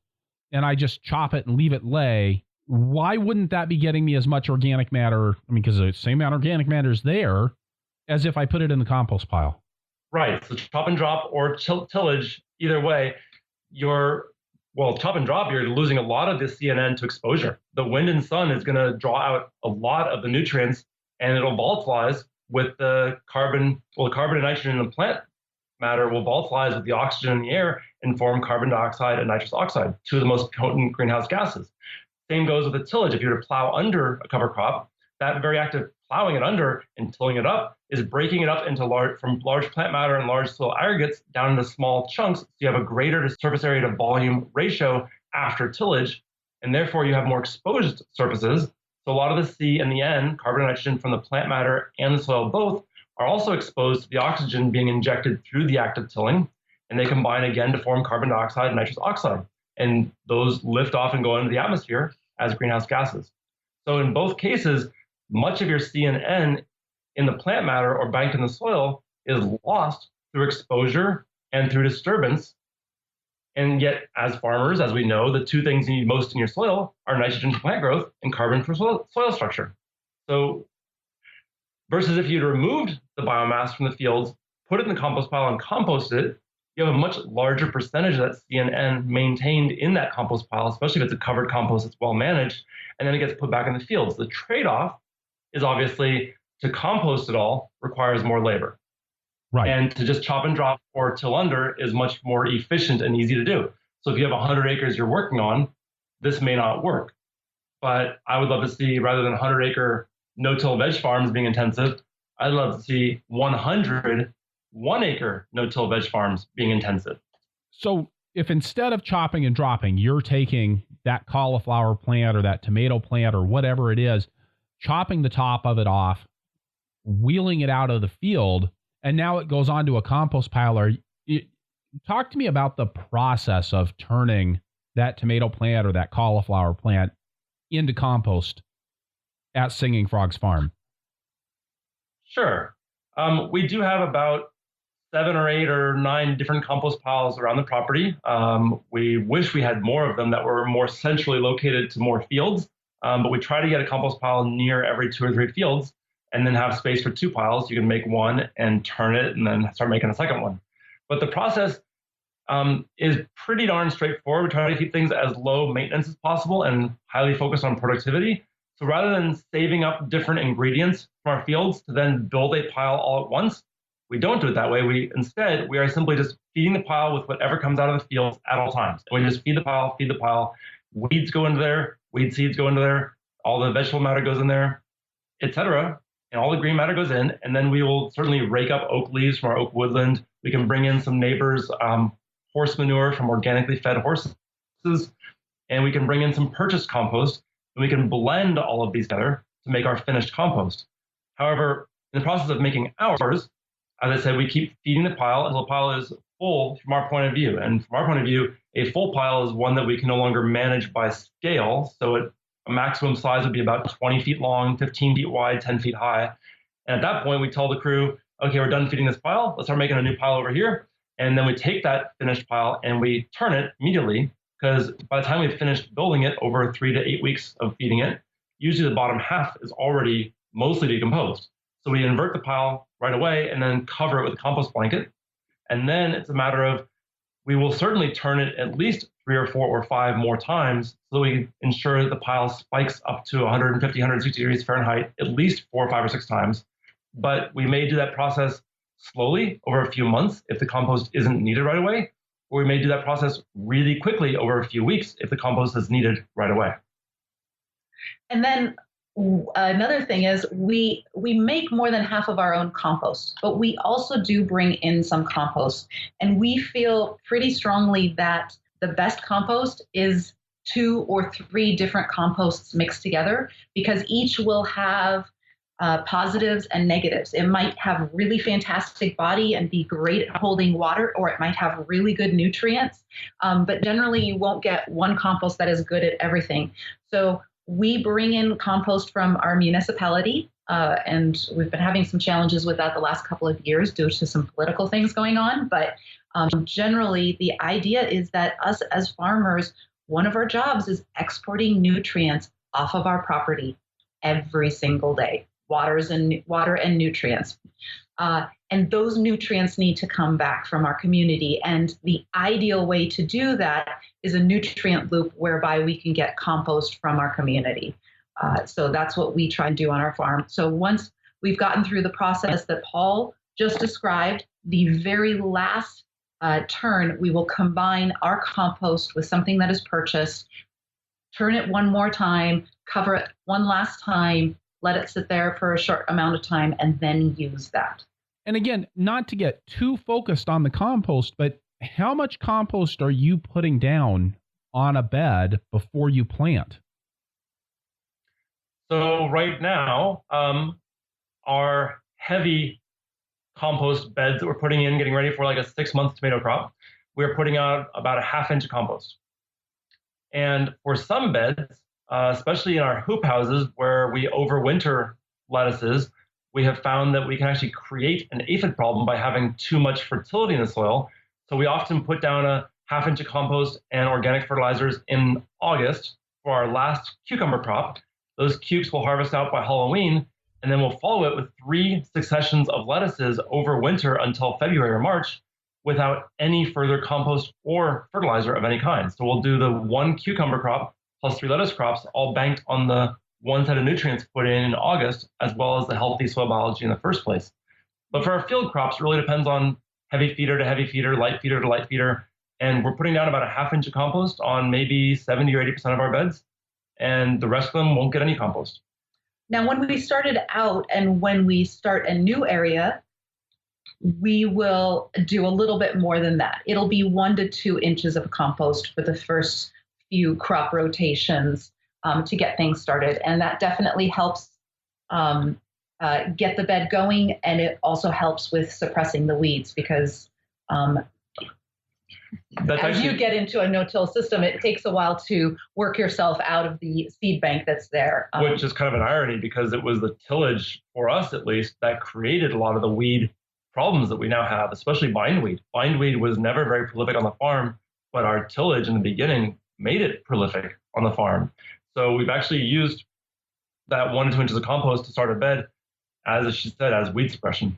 and I just chop it and leave it lay, why wouldn't that be getting me as much organic matter? I mean, because the same amount of organic matter is there as if I put it in the compost pile. Right. So chop and drop or tillage, either way, chop and drop, you're losing a lot of the CNN to exposure. The wind and sun is going to draw out a lot of the nutrients, and it'll volatilize with the carbon. Well, the carbon and nitrogen in the plant matter will volatilize with the oxygen in the air and form carbon dioxide and nitrous oxide, two of the most potent greenhouse gases. Same goes with the tillage. If you were to plow under a cover crop, that very act of plowing it under and tilling it up is breaking it up into large plant matter and large soil aggregates down into small chunks. So you have a greater surface area to volume ratio after tillage, and therefore you have more exposed surfaces. So a lot of the C and the N, carbon and nitrogen from the plant matter and the soil both, are also exposed to the oxygen being injected through the act of tilling, and they combine again to form carbon dioxide and nitrous oxide. And those lift off and go into the atmosphere as greenhouse gases. So in both cases, much of your C and N in the plant matter or banked in the soil is lost through exposure and through disturbance. And yet, as farmers, as we know, the two things you need most in your soil are nitrogen for plant growth and carbon for soil structure. So versus if you'd removed the biomass from the fields, put it in the compost pile and composted it, you have a much larger percentage of that C and N maintained in that compost pile, especially if it's a covered compost that's well managed, and then it gets put back in the fields. The trade-off is obviously to compost it all requires more labor. Right. And to just chop and drop or till under is much more efficient and easy to do. So if you have 100 acres you're working on, this may not work. But I would love to see, rather than 100-acre no-till veg farms being intensive, I'd love to see 100 1-acre no-till veg farms being intensive. So if instead of chopping and dropping, you're taking that cauliflower plant or that tomato plant or whatever it is, chopping the top of it off, wheeling it out of the field, and now it goes onto a compost pile, talk to me about the process of turning that tomato plant or that cauliflower plant into compost at Singing Frogs Farm. Sure. We do have about 7 or 8 or 9 different compost piles around the property. We wish we had more of them that were more centrally located to more fields, but we try to get a compost pile near every 2 or 3 fields and then have space for 2 piles. You can make one and turn it and then start making a second one. But the process is pretty darn straightforward. We try to keep things as low maintenance as possible and highly focused on productivity. So rather than saving up different ingredients from our fields to then build a pile all at once, we don't do it that way. We are simply just feeding the pile with whatever comes out of the field at all times. And we just feed the pile. Weeds go into there, weed seeds go into there, all the vegetable matter goes in there, etc. And all the green matter goes in. And then we will certainly rake up oak leaves from our oak woodland. We can bring in some neighbors' horse manure from organically fed horses. And we can bring in some purchased compost. And we can blend all of these together to make our finished compost. However, in the process of making ours, as I said, we keep feeding the pile until the pile is full from our point of view. And from our point of view, a full pile is one that we can no longer manage by scale. So a maximum size would be about 20 feet long, 15 feet wide, 10 feet high. And at that point, we tell the crew, okay, we're done feeding this pile. Let's start making a new pile over here. And then we take that finished pile and we turn it immediately, because by the time we've finished building it over 3 to 8 weeks of feeding it, usually the bottom half is already mostly decomposed. So we invert the pile right away and then cover it with a compost blanket. And then it's a matter of, we will certainly turn it at least 3 or 4 or 5 more times so that we ensure that the pile spikes up to 150, 160 degrees Fahrenheit at least 4 or 5 or 6 times. But we may do that process slowly over a few months if the compost isn't needed right away, or we may do that process really quickly over a few weeks if the compost is needed right away. And then another thing is we make more than half of our own compost, but we also do bring in some compost. And we feel pretty strongly that the best compost is 2 or 3 different composts mixed together, because each will have positives and negatives. It might have really fantastic body and be great at holding water, or it might have really good nutrients. But generally, you won't get one compost that is good at everything. So we bring in compost from our municipality, and we've been having some challenges with that the last couple of years due to some political things going on. But generally, the idea is that us as farmers, one of our jobs is exporting nutrients off of our property every single day. Water and nutrients. And those nutrients need to come back from our community. And the ideal way to do that is a nutrient loop whereby we can get compost from our community. So that's what we try and do on our farm. So once we've gotten through the process that Paul just described, the very last turn, we will combine our compost with something that is purchased, turn it one more time, cover it one last time, let it sit there for a short amount of time, and then use that. And again, not to get too focused on the compost, but how much compost are you putting down on a bed before you plant? So right now, our heavy compost beds that we're putting in, getting ready for like a 6-month tomato crop, we're putting out about a 1/2 inch of compost. And for some beds, especially in our hoop houses where we overwinter lettuces, we have found that we can actually create an aphid problem by having too much fertility in the soil. So we often put down a 1/2 inch of compost and organic fertilizers in August for our last cucumber crop. Those cukes will harvest out by Halloween, and then we'll follow it with 3 successions of lettuces over winter until February or March without any further compost or fertilizer of any kind. So we'll do the 1 cucumber crop plus 3 lettuce crops, all banked on the 1 set of nutrients put in August, as well as the healthy soil biology in the first place. But for our field crops, it really depends on heavy feeder to heavy feeder, light feeder to light feeder. And we're putting down about a 1/2 inch of compost on maybe 70 or 80% of our beds. And the rest of them won't get any compost. Now, when we started out and when we start a new area, we will do a little bit more than that. It'll be 1 to 2 inches of compost for the first few crop rotations to get things started. And that definitely helps get the bed going. And it also helps with suppressing the weeds because as you get into a no-till system, it takes a while to work yourself out of the seed bank that's there. Which is kind of an irony because it was the tillage, for us at least, that created a lot of the weed problems that we now have, especially bindweed. Bindweed was never very prolific on the farm, but our tillage in the beginning made it prolific on the farm. So we've actually used that 1 to 2 inches of compost to start a bed, as she said, as weed suppression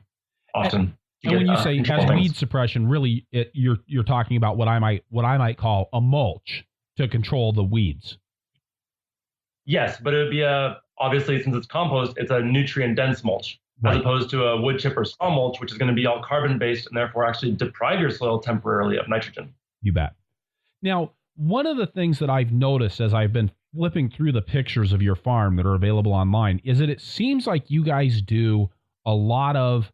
often. And when you say as weed suppression, really, you're talking about what I might call a mulch to control the weeds. Yes, but it would be obviously, since it's compost, it's a nutrient dense mulch, as opposed to a wood chip or straw mulch, which is going to be all carbon based and therefore actually deprive your soil temporarily of nitrogen. You bet. Now, one of the things that I've noticed as I've been flipping through the pictures of your farm that are available online is that it seems like you guys do a lot of,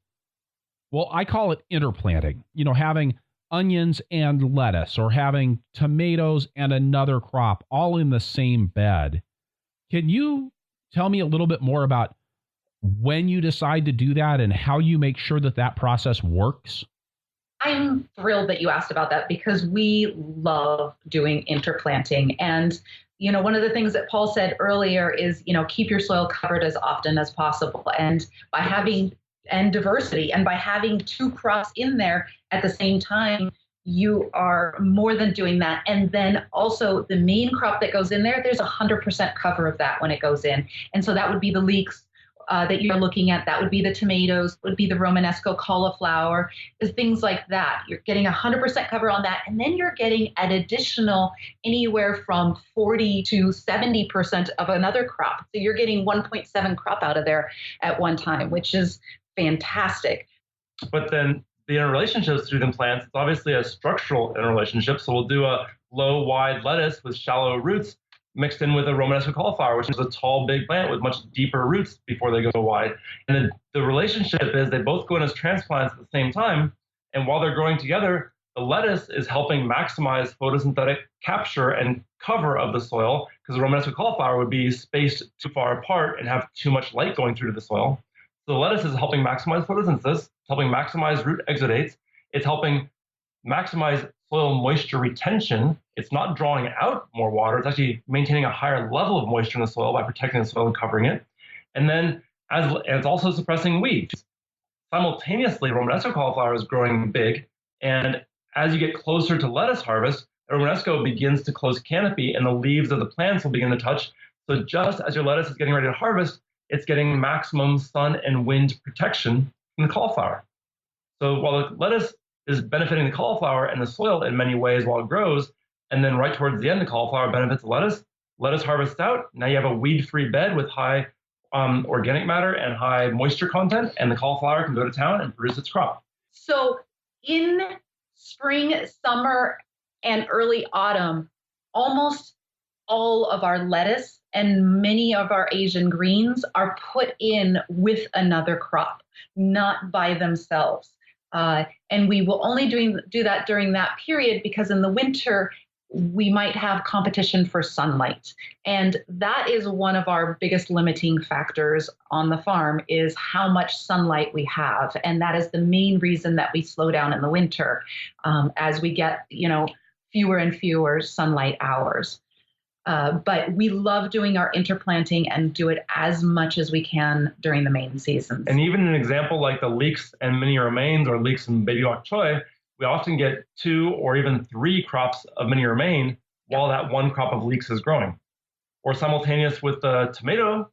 well, I call it interplanting, having onions and lettuce or having tomatoes and another crop all in the same bed. Can you tell me a little bit more about when you decide to do that and how you make sure that that process works? I'm thrilled that you asked about that because we love doing interplanting. And, one of the things that Paul said earlier is, keep your soil covered as often as possible. And by having diversity and by having 2 crops in there at the same time, you are more than doing that. And then also the main crop that goes in there, there's 100% cover of that when it goes in. And so that would be the leeks that you're looking at. That would be the tomatoes, would be the Romanesco cauliflower, things like that. You're getting 100% cover on that. And then you're getting an additional anywhere from 40 to 70% of another crop. So you're getting 1.7 crop out of there at one time, which is fantastic. But then the interrelationships through the plants, it's obviously a structural interrelationship. So we'll do a low, wide lettuce with shallow roots mixed in with a Romanesco cauliflower, which is a tall, big plant with much deeper roots before they go wide. And the relationship is they both go in as transplants at the same time. And while they're growing together, the lettuce is helping maximize photosynthetic capture and cover of the soil because the Romanesco cauliflower would be spaced too far apart and have too much light going through to the soil. So the lettuce is helping maximize photosynthesis, it's helping maximize root exudates, it's helping maximize soil moisture retention. It's not drawing out more water, it's actually maintaining a higher level of moisture in the soil by protecting the soil and covering it. And then and it's also suppressing weeds. Simultaneously, Romanesco cauliflower is growing big, and as you get closer to lettuce harvest, Romanesco begins to close canopy and the leaves of the plants will begin to touch. So just as your lettuce is getting ready to harvest, it's getting maximum sun and wind protection from the cauliflower. So while the lettuce is benefiting the cauliflower and the soil in many ways while it grows, and then right towards the end, the cauliflower benefits the lettuce. Lettuce harvests out. Now you have a weed-free bed with high organic matter and high moisture content, and the cauliflower can go to town and produce its crop. So in spring, summer, and early autumn, almost all of our lettuce and many of our Asian greens are put in with another crop, not by themselves. And we will only do that during that period because in the winter, we might have competition for sunlight. And that is one of our biggest limiting factors on the farm is how much sunlight we have. And that is the main reason that we slow down in the winter as we get, fewer and fewer sunlight hours. But we love doing our interplanting and do it as much as we can during the main seasons. And even an example like the leeks and mini romaines or leeks and baby bok choy, we often get 2 or even 3 crops of mini romaine while that one crop of leeks is growing. Or simultaneous with the tomato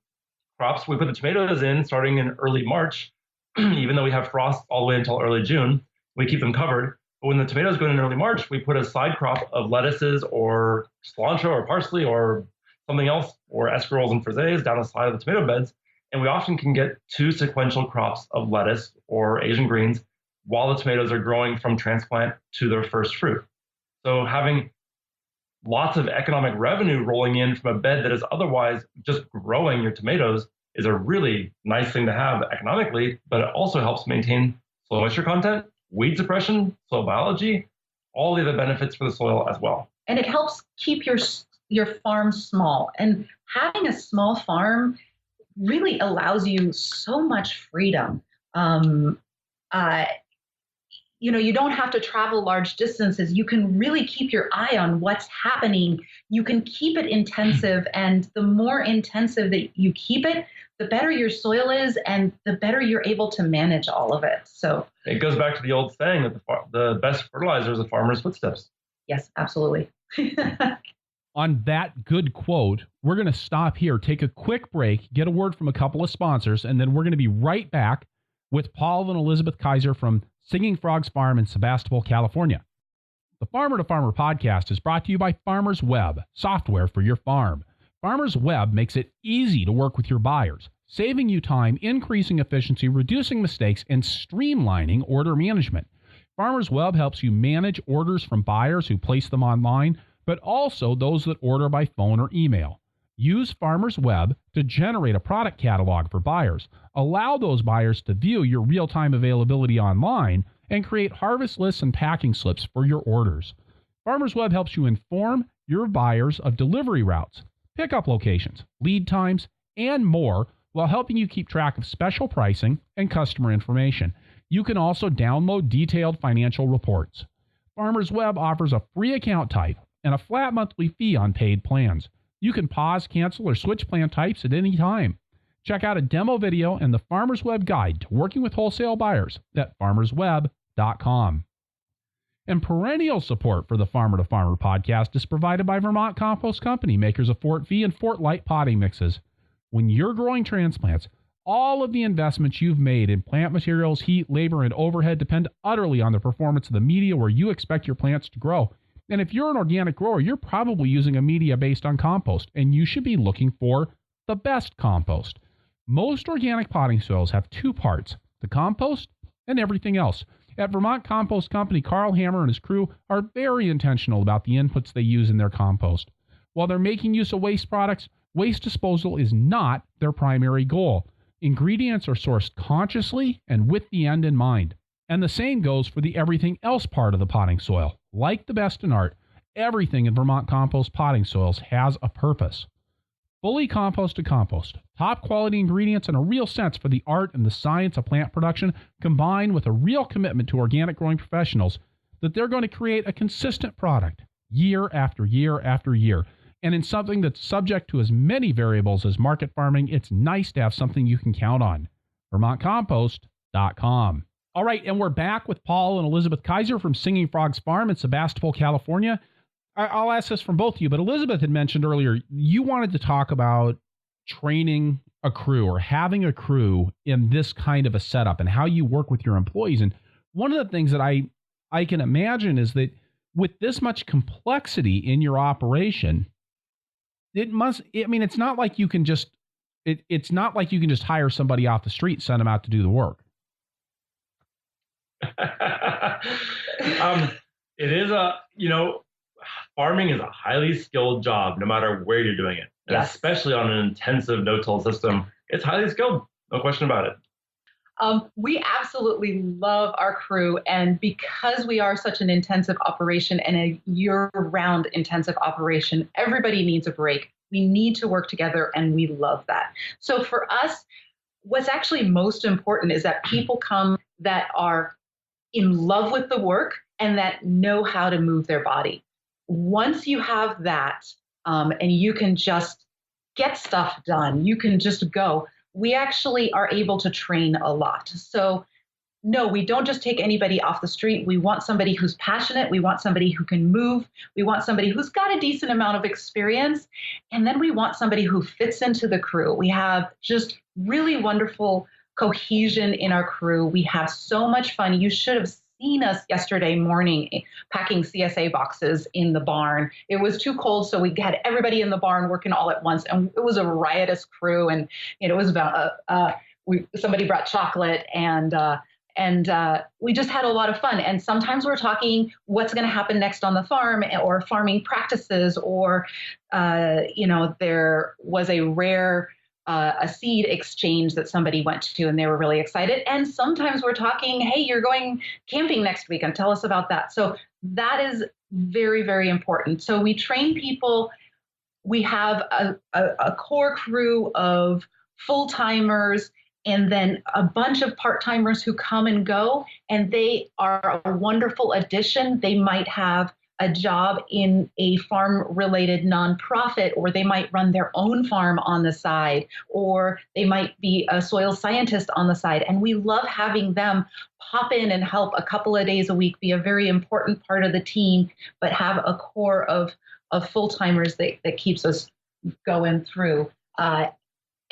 crops, we put the tomatoes in starting in early March, even though we have frost all the way until early June, we keep them covered. But when the tomatoes go in early March, we put a side crop of lettuces or cilantro or parsley or something else, or escarols and frisées down the side of the tomato beds. And we often can get 2 sequential crops of lettuce or Asian greens while the tomatoes are growing from transplant to their first fruit. So having lots of economic revenue rolling in from a bed that is otherwise just growing your tomatoes is a really nice thing to have economically, but it also helps maintain soil moisture content, weed suppression, soil biology, all the other benefits for the soil as well. And it helps keep your farm small. And having a small farm really allows you so much freedom. You don't have to travel large distances. You can really keep your eye on what's happening. You can keep it intensive. And the more intensive that you keep it, the better your soil is and the better you're able to manage all of it. So it goes back to the old saying that the best fertilizer is a farmer's footsteps. Yes, absolutely. On that good quote, we're going to stop here, take a quick break, get a word from a couple of sponsors, and then we're going to be right back with Paul and Elizabeth Kaiser from Singing Frogs Farm in Sebastopol, California. The Farmer to Farmer podcast is brought to you by Farmers Web, software for your farm. Farmers Web makes it easy to work with your buyers, saving you time, increasing efficiency, reducing mistakes, and streamlining order management. Farmers Web helps you manage orders from buyers who place them online, but also those that order by phone or email. Use Farmers Web to generate a product catalog for buyers. Allow those buyers to view your real-time availability online and create harvest lists and packing slips for your orders. Farmers Web helps you inform your buyers of delivery routes, pickup locations, lead times, and more while helping you keep track of special pricing and customer information. You can also download detailed financial reports. Farmers Web offers a free account type and a flat monthly fee on paid plans. You can pause, cancel, or switch plan types at any time. Check out a demo video and the Farmers Web guide to working with wholesale buyers at farmersweb.com. And perennial support for the Farmer to Farmer podcast is provided by Vermont Compost Company, makers of Fort V and Fort Light potting mixes. When you're growing transplants, all of the investments you've made in plant materials, heat, labor, and overhead depend utterly on the performance of the media where you expect your plants to grow. And if you're an organic grower, you're probably using a media based on compost, and you should be looking for the best compost. Most organic potting soils have 2 parts, the compost and everything else. At Vermont Compost Company, Carl Hammer and his crew are very intentional about the inputs they use in their compost. While they're making use of waste products, waste disposal is not their primary goal. Ingredients are sourced consciously and with the end in mind. And the same goes for the everything else part of the potting soil. Like the best in art, everything in Vermont Compost potting soils has a purpose. Fully composted compost, top quality ingredients, and a real sense for the art and the science of plant production, combined with a real commitment to organic growing professionals, that they're going to create a consistent product year after year after year. And in something that's subject to as many variables as market farming, it's nice to have something you can count on. VermontCompost.com. All right, and we're back with Paul and Elizabeth Kaiser from Singing Frogs Farm in Sebastopol, California. I'll ask this from both of you, but Elizabeth had mentioned earlier you wanted to talk about training a crew or having a crew in this kind of a setup and how you work with your employees. And one of the things that I can imagine is that with this much complexity in your operation, it's not like you can just hire somebody off the street, send them out to do the work. It is farming is a highly skilled job, no matter where you're doing it. And Yes. especially on an intensive no-till system, it's highly skilled, no question about it. We absolutely love our crew. And because we are such an intensive operation and a year-round intensive operation, everybody needs a break. We need to work together, and we love that. So for us, what's actually most important is that people come that are in love with the work and that know how to move their body. Once you have that, and you can just get stuff done, you can just go. We actually are able to train a lot. So no, we don't just take anybody off the street. We want somebody who's passionate. We want somebody who can move. We want somebody who's got a decent amount of experience. And then we want somebody who fits into the crew. We have just really wonderful cohesion in our crew. We have so much fun. You should have seen us yesterday morning packing CSA boxes in the barn. It was too cold, so we had everybody in the barn working all at once, and it was a riotous crew. And it was about somebody brought chocolate, and we just had a lot of fun. And sometimes we're talking what's going to happen next on the farm, or farming practices, or there was a rare a seed exchange that somebody went to and they were really excited. And sometimes we're talking, hey, you're going camping next week, and tell us about that. So that is very, very important. So we train people. We have a core crew of full-timers and then a bunch of part-timers who come and go, and they are a wonderful addition. They might have a job in a farm-related nonprofit, or they might run their own farm on the side, or they might be a soil scientist on the side. And we love having them pop in and help a couple of days a week, be a very important part of the team, but have a core of full-timers that keeps us going through.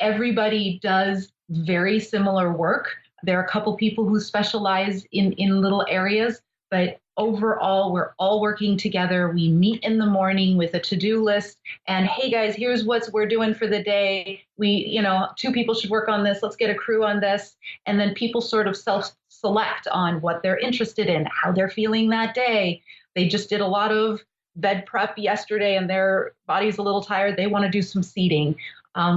Everybody does very similar work. There are a couple people who specialize in little areas, but overall, we're all working together. We meet in the morning with a to-do list, and hey guys, here's what we're doing for the day. We, 2 people should work on this. Let's get a crew on this. And then people sort of self-select on what they're interested in, how they're feeling that day. They just did a lot of bed prep yesterday and their body's a little tired. They want to do some seeding.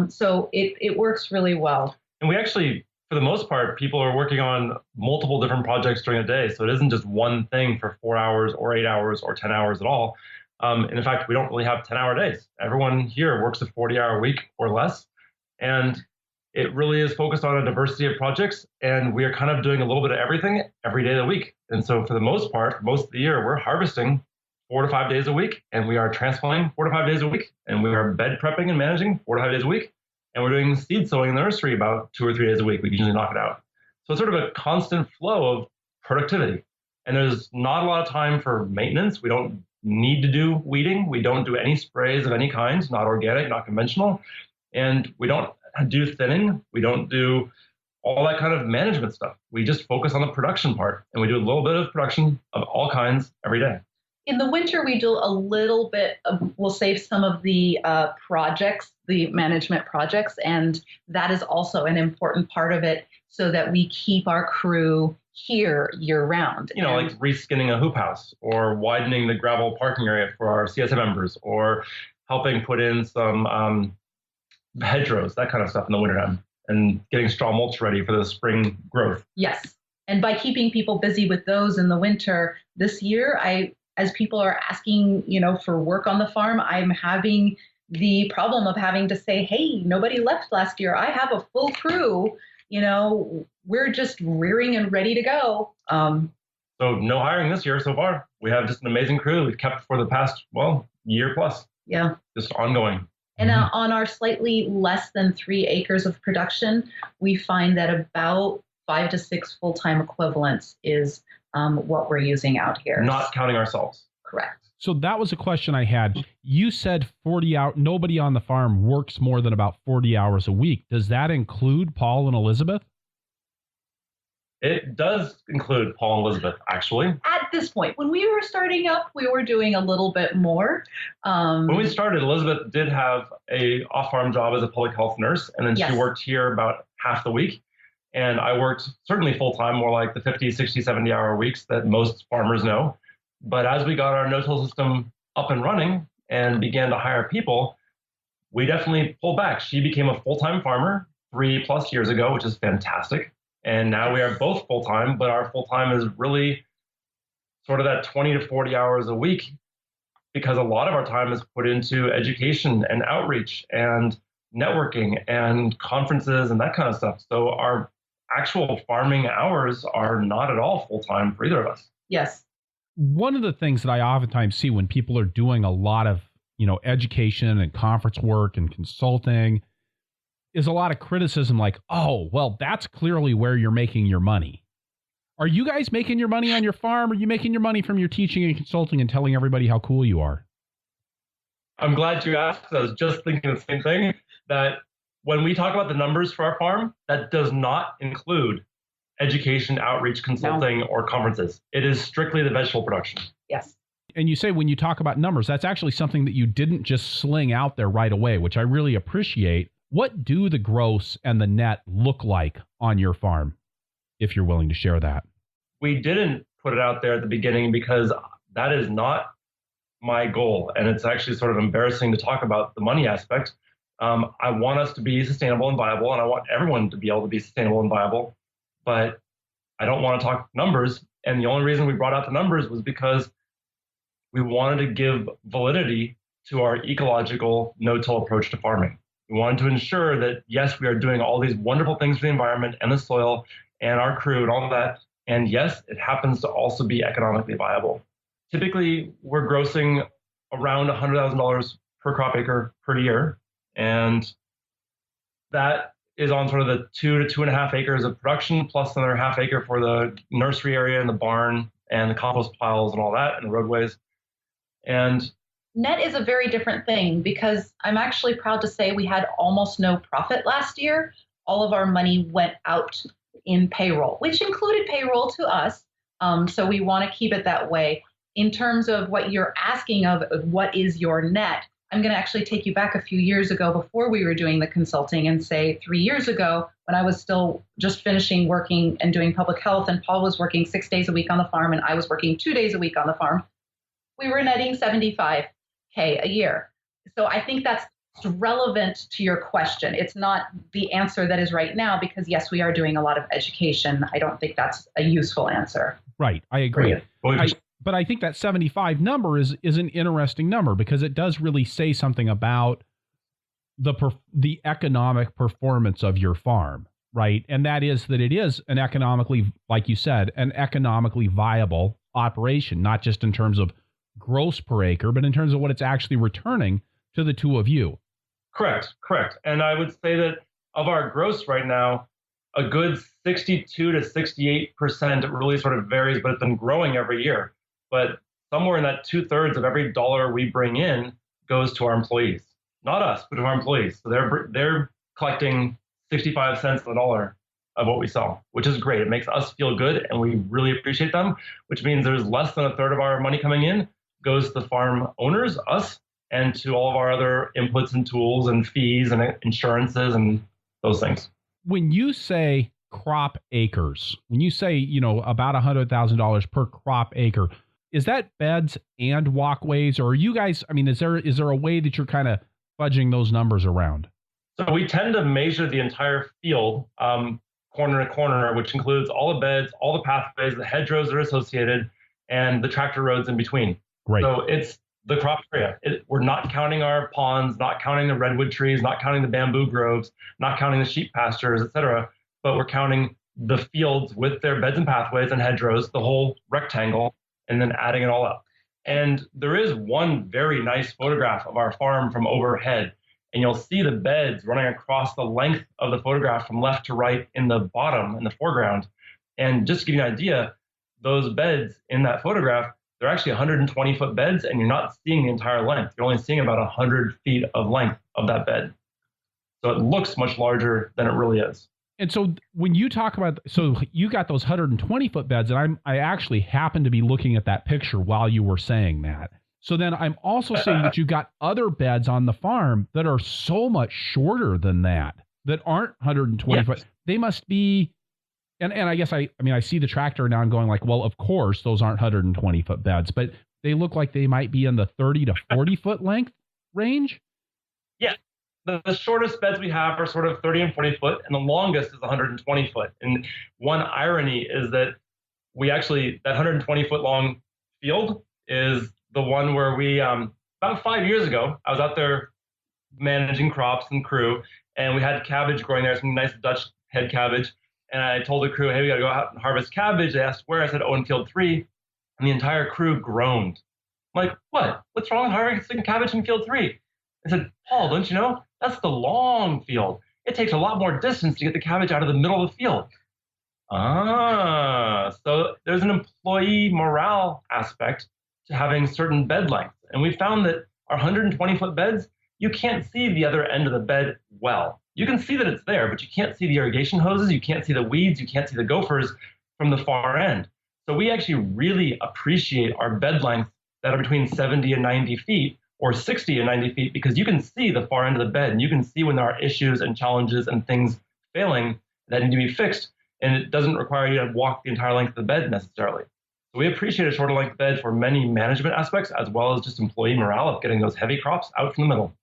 So it works really well. And we actually, for the most part, people are working on multiple different projects during the day. So it isn't just one thing for 4 hours or 8 hours or 10 hours at all. And in fact, we don't really have 10-hour days. Everyone here works a 40-hour week or less. And it really is focused on a diversity of projects. And we are kind of doing a little bit of everything every day of the week. And so for the most part, most of the year, we're harvesting 4 to 5 days a week. And we are transplanting 4 to 5 days a week. And we are bed prepping and managing 4 to 5 days a week. And we're doing seed sowing in the nursery about 2 or 3 days a week. We usually knock it out. So it's sort of a constant flow of productivity. And there's not a lot of time for maintenance. We don't need to do weeding. We don't do any sprays of any kind, not organic, not conventional. And we don't do thinning. We don't do all that kind of management stuff. We just focus on the production part. And we do a little bit of production of all kinds every day. In the winter, we do a little bit of, we'll save some of the projects, the management projects, and that is also an important part of it so that we keep our crew here year round. Like reskinning a hoop house or widening the gravel parking area for our CSA members or helping put in some hedgerows, that kind of stuff in the wintertime, and getting straw mulch ready for the spring growth. Yes. And by keeping people busy with those in the winter, this year, as people are asking, for work on the farm, I'm having the problem of having to say, hey, nobody left last year. I have a full crew. We're just rearing and ready to go. So no hiring this year so far. We have just an amazing crew we've kept for the past, year plus. Yeah. Just ongoing. And on our slightly less than 3 acres of production, we find that about 5 to 6 full-time equivalents is what we're using out here. Not counting ourselves. Correct. So that was a question I had. You said 40 hours. Nobody on the farm works more than about 40 hours a week. Does that include Paul and Elizabeth? It does include Paul and Elizabeth, actually. At this point, when we were starting up, we were doing a little bit more. When we started, Elizabeth did have a off-farm job as a public health nurse, and then she worked here about half the week. And I worked certainly full-time, more like the 50, 60, 70-hour weeks that most farmers know. But as we got our no-till system up and running and began to hire people, we definitely pulled back. She became a full-time farmer 3+ years ago, which is fantastic. And now we are both full-time, but our full-time is really sort of that 20 to 40 hours a week, because a lot of our time is put into education and outreach and networking and conferences and that kind of stuff. So our actual farming hours are not at all full-time for either of us. Yes. One of the things that I oftentimes see when people are doing a lot of, education and conference work and consulting is a lot of criticism like, oh, well, that's clearly where you're making your money. Are you guys making your money on your farm? Or are you making your money from your teaching and consulting and telling everybody how cool you are? I'm glad you asked. I was just thinking the same thing, that when we talk about the numbers for our farm, that does not include education, outreach, consulting, or conferences. It is strictly the vegetable production. Yes. And you say when you talk about numbers, that's actually something that you didn't just sling out there right away, which I really appreciate. What do the gross and the net look like on your farm, if you're willing to share that? We didn't put it out there at the beginning because that is not my goal. And it's actually sort of embarrassing to talk about the money aspect. I want us to be sustainable and viable, and I want everyone to be able to be sustainable and viable. But I don't want to talk numbers. And the only reason we brought out the numbers was because we wanted to give validity to our ecological no-till approach to farming. We wanted to ensure that, yes, we are doing all these wonderful things for the environment and the soil and our crew and all of that. And yes, it happens to also be economically viable. Typically, we're grossing around $100,000 per crop acre per year. And that is on sort of the 2 to 2.5 acres of production, plus another half acre for the nursery area and the barn and the compost piles and all that and the roadways. And net is a very different thing, because I'm actually proud to say we had almost no profit last year. All of our money went out in payroll, which included payroll to us. So we want to keep it that way. In terms of what you're asking of what is your net, I'm going to actually take you back a few years ago before we were doing the consulting and say 3 years ago, when I was still just finishing working and doing public health, and Paul was working 6 days a week on the farm and I was working 2 days a week on the farm, we were netting $75K a year. So I think that's relevant to your question. It's not the answer that is right now, because yes, we are doing a lot of education. I don't think that's a useful answer. Right. I agree. But I think that 75 number is an interesting number, because it does really say something about the economic performance of your farm, right? And that is that it is an economically, like you said, an economically viable operation, not just in terms of gross per acre, but in terms of what it's actually returning to the two of you. Correct. And I would say that of our gross right now, a good 62 to 68%, it really sort of varies, but it's been growing every year. But somewhere in that 2/3 of every dollar we bring in goes to our employees. Not us, but to our employees. So they're collecting 65 cents on the dollar of what we sell, which is great. It makes us feel good, and we really appreciate them, which means there's less than 1/3 of our money coming in goes to the farm owners, us, and to all of our other inputs and tools and fees and insurances and those things. When you say crop acres, when you say, about $100,000 per crop acre, is that beds and walkways, or are you guys, is there a way that you're kind of fudging those numbers around? So we tend to measure the entire field, corner to corner, which includes all the beds, all the pathways, the hedgerows that are associated, and the tractor roads in between. Right. So it's the crop area. We're not counting our ponds, not counting the redwood trees, not counting the bamboo groves, not counting the sheep pastures, et cetera, but we're counting the fields with their beds and pathways and hedgerows, the whole rectangle, and then adding it all up. And there is one very nice photograph of our farm from overhead, and you'll see the beds running across the length of the photograph from left to right in the bottom, in the foreground. And just to give you an idea, those beds in that photograph, they're actually 120-foot beds, and you're not seeing the entire length. You're only seeing about 100 feet of length of that bed. So it looks much larger than it really is. And so when you talk about, so you got those 120-foot beds, and I actually happened to be looking at that picture while you were saying that. So then I'm also saying that you got other beds on the farm that are so much shorter than that aren't 120 foot. They must be, and I guess I see the tractor now and going like, well, of course, those aren't 120-foot beds. But they look like they might be in the 30 to 40 foot length range. Yeah. The shortest beds we have are sort of 30 and 40 foot, and the longest is 120 foot. And one irony is that that 120 foot long field is the one where we, about 5 years ago, I was out there managing crops and crew, and we had cabbage growing there, some nice Dutch head cabbage. And I told the crew, hey, we got to go out and harvest cabbage. They asked where. I said, oh, in field 3. And the entire crew groaned. I'm like, what? What's wrong with harvesting cabbage in field 3? I said, Paul, don't you know? That's the long field. It takes a lot more distance to get the cabbage out of the middle of the field. So there's an employee morale aspect to having certain bed lengths. And we found that our 120-foot beds, you can't see the other end of the bed well. You can see that it's there, but you can't see the irrigation hoses, you can't see the weeds, you can't see the gophers from the far end. So we actually really appreciate our bed lengths that are between 70 and 90 feet or 60 and 90 feet, because you can see the far end of the bed and you can see when there are issues and challenges and things failing that need to be fixed. And it doesn't require you to walk the entire length of the bed necessarily. So we appreciate a shorter length bed for many management aspects, as well as just employee morale of getting those heavy crops out from the middle.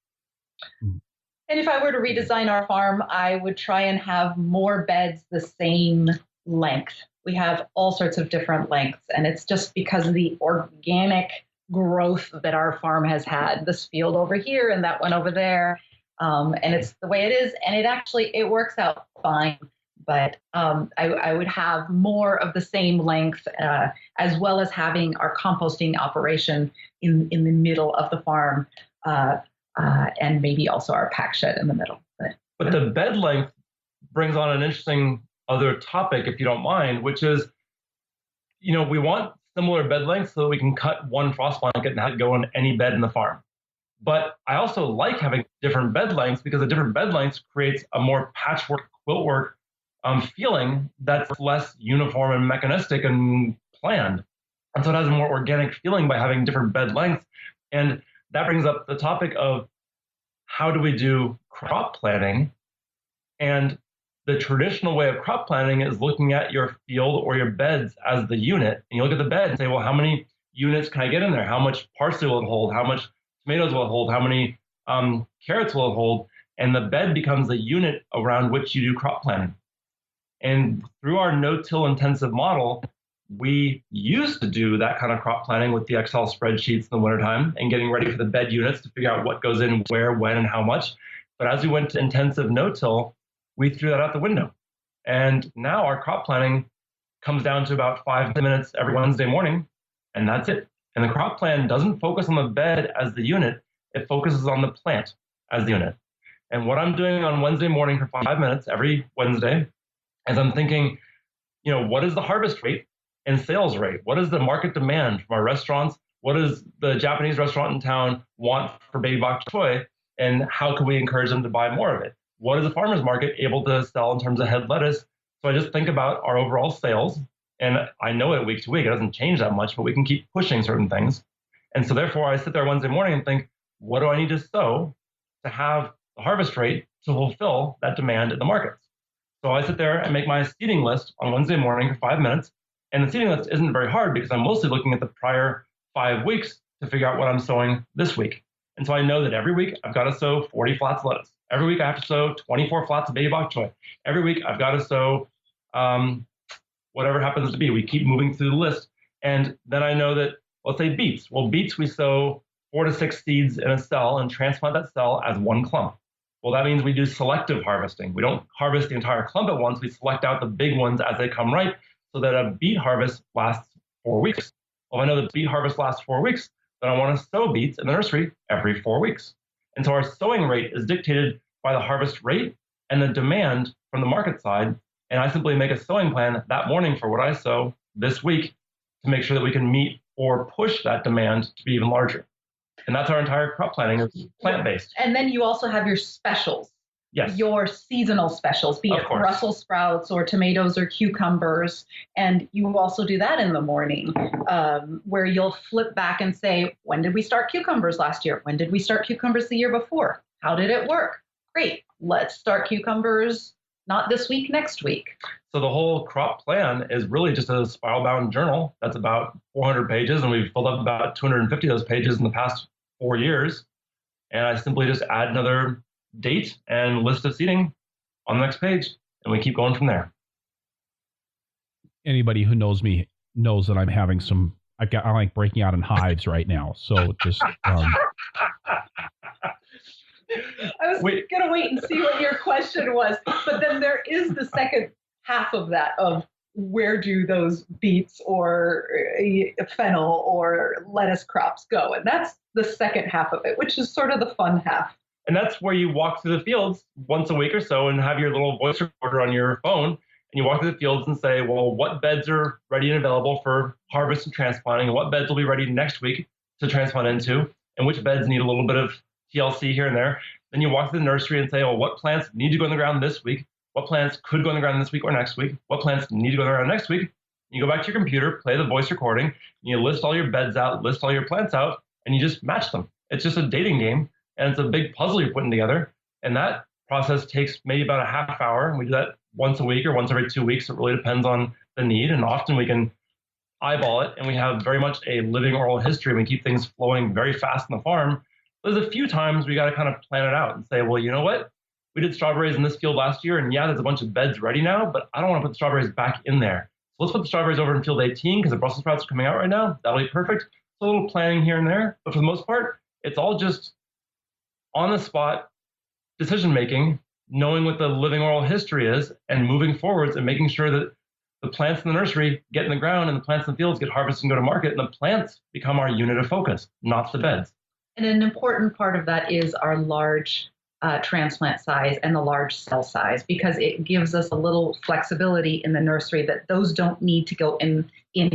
And if I were to redesign our farm, I would try and have more beds the same length. We have all sorts of different lengths, and it's just because of the organic growth that our farm has had. This field over here and that one over there, and it's the way it is, and it works out fine. But I would have more of the same length, as well as having our composting operation in the middle of the farm, and maybe also our pack shed in the middle. But the bed length brings on an interesting other topic, if you don't mind, which is, we want similar bed lengths so that we can cut one frost blanket and have it go on any bed in the farm. But I also like having different bed lengths because the different bed lengths creates a more patchwork, quiltwork feeling that's less uniform and mechanistic and planned. And so it has a more organic feeling by having different bed lengths. And that brings up the topic of how do we do crop planning? And the traditional way of crop planning is looking at your field or your beds as the unit. And you look at the bed and say, well, how many units can I get in there? How much parsley will it hold? How much tomatoes will it hold? How many carrots will it hold? And the bed becomes the unit around which you do crop planning. And through our no-till intensive model, we used to do that kind of crop planning with the Excel spreadsheets in the wintertime and getting ready for the bed units to figure out what goes in where, when, and how much. But as we went to intensive no-till, we threw that out the window. And now our crop planning comes down to about 5 minutes every Wednesday morning, and that's it. And the crop plan doesn't focus on the bed as the unit, it focuses on the plant as the unit. And what I'm doing on Wednesday morning for 5 minutes every Wednesday is I'm thinking, what is the harvest rate and sales rate? What is the market demand from our restaurants? What does the Japanese restaurant in town want for baby bok choy? And how can we encourage them to buy more of it? What is the farmer's market able to sell in terms of head lettuce? So I just think about our overall sales. And I know it week to week, it doesn't change that much, but we can keep pushing certain things. And so therefore I sit there Wednesday morning and think, what do I need to sow to have the harvest rate to fulfill that demand in the markets? So I sit there and make my seeding list on Wednesday morning for 5 minutes. And the seeding list isn't very hard because I'm mostly looking at the prior 5 weeks to figure out what I'm sowing this week. And so I know that every week I've got to sow 40 flats of lettuce. Every week I have to sow 24 flats of baby bok choy. Every week I've got to sow whatever happens to be. We keep moving through the list. And then I know that, let's say beets. Well, beets, we sow 4 to 6 seeds in a cell and transplant that cell as one clump. Well, that means we do selective harvesting. We don't harvest the entire clump at once. We select out the big ones as they come ripe so that a beet harvest lasts 4 weeks. Well, if I know the beet harvest lasts 4 weeks, then I want to sow beets in the nursery every 4 weeks. And so our sowing rate is dictated by the harvest rate and the demand from the market side. And I simply make a sowing plan that morning for what I sow this week to make sure that we can meet or push that demand to be even larger. And that's our entire crop planning is plant-based. And then you also have your specials. Yes. Your seasonal specials, be it Brussels sprouts or tomatoes or cucumbers. And you also do that in the morning, where you'll flip back and say, when did we start cucumbers last year? When did we start cucumbers the year before? How did it work? Great. Let's start cucumbers not this week, next week. So the whole crop plan is really just a spiral-bound journal that's about 400 pages, and we've filled up about 250 of those pages in the past 4 years. And I simply just add another date and list of seeding on the next page, and we keep going from there. Anybody who knows me knows that I'm having I'm like breaking out in hives right now. So just. I was going to wait and see what your question was, but then there is the second half of that of where do those beets or fennel or lettuce crops go? And that's the second half of it, which is sort of the fun half. And that's where you walk through the fields once a week or so and have your little voice recorder on your phone. And you walk through the fields and say, well, what beds are ready and available for harvest and transplanting? And what beds will be ready next week to transplant into? And which beds need a little bit of TLC here and there? Then you walk to the nursery and say, well, what plants need to go in the ground this week? What plants could go in the ground this week or next week? What plants need to go in the ground next week? You go back to your computer, play the voice recording, and you list all your beds out, list all your plants out, and you just match them. It's just a dating game, and it's a big puzzle you're putting together. And that process takes maybe about a half hour. And we do that once a week or once every 2 weeks. It really depends on the need. And often we can eyeball it, and we have very much a living oral history. We keep things flowing very fast on the farm. There's a few times we got to kind of plan it out and say, well, you know what? We did strawberries in this field last year, and yeah, there's a bunch of beds ready now, but I don't want to put the strawberries back in there. So let's put the strawberries over in field 18 because the Brussels sprouts are coming out right now. That'll be perfect. So a little planning here and there, but for the most part, it's all just on the spot decision making, knowing what the living oral history is, and moving forwards and making sure that the plants in the nursery get in the ground and the plants in the fields get harvested and go to market, and the plants become our unit of focus, not the beds. And an important part of that is our large transplant size and the large cell size, because it gives us a little flexibility in the nursery that those don't need to go in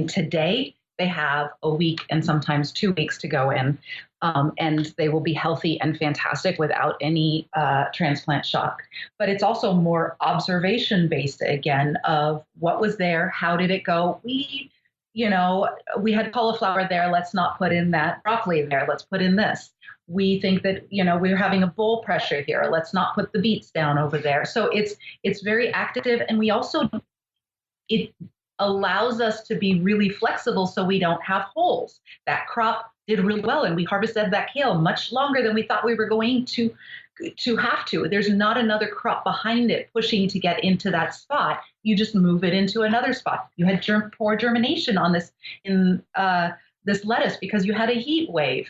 today. They have a week and sometimes 2 weeks to go in, and they will be healthy and fantastic without any transplant shock. But it's also more observation based again of what was there, how did it go. We had cauliflower there. Let's not put in that broccoli there. Let's put in this. We think that, we're having a bull pressure here. Let's not put the beets down over there. So it's very active. And it allows us to be really flexible so we don't have holes. That crop did really well, and we harvested that kale much longer than we thought we were going to have to. There's not another crop behind it pushing to get into that spot. You just move it into another spot. You had poor germination on this this lettuce because you had a heat wave.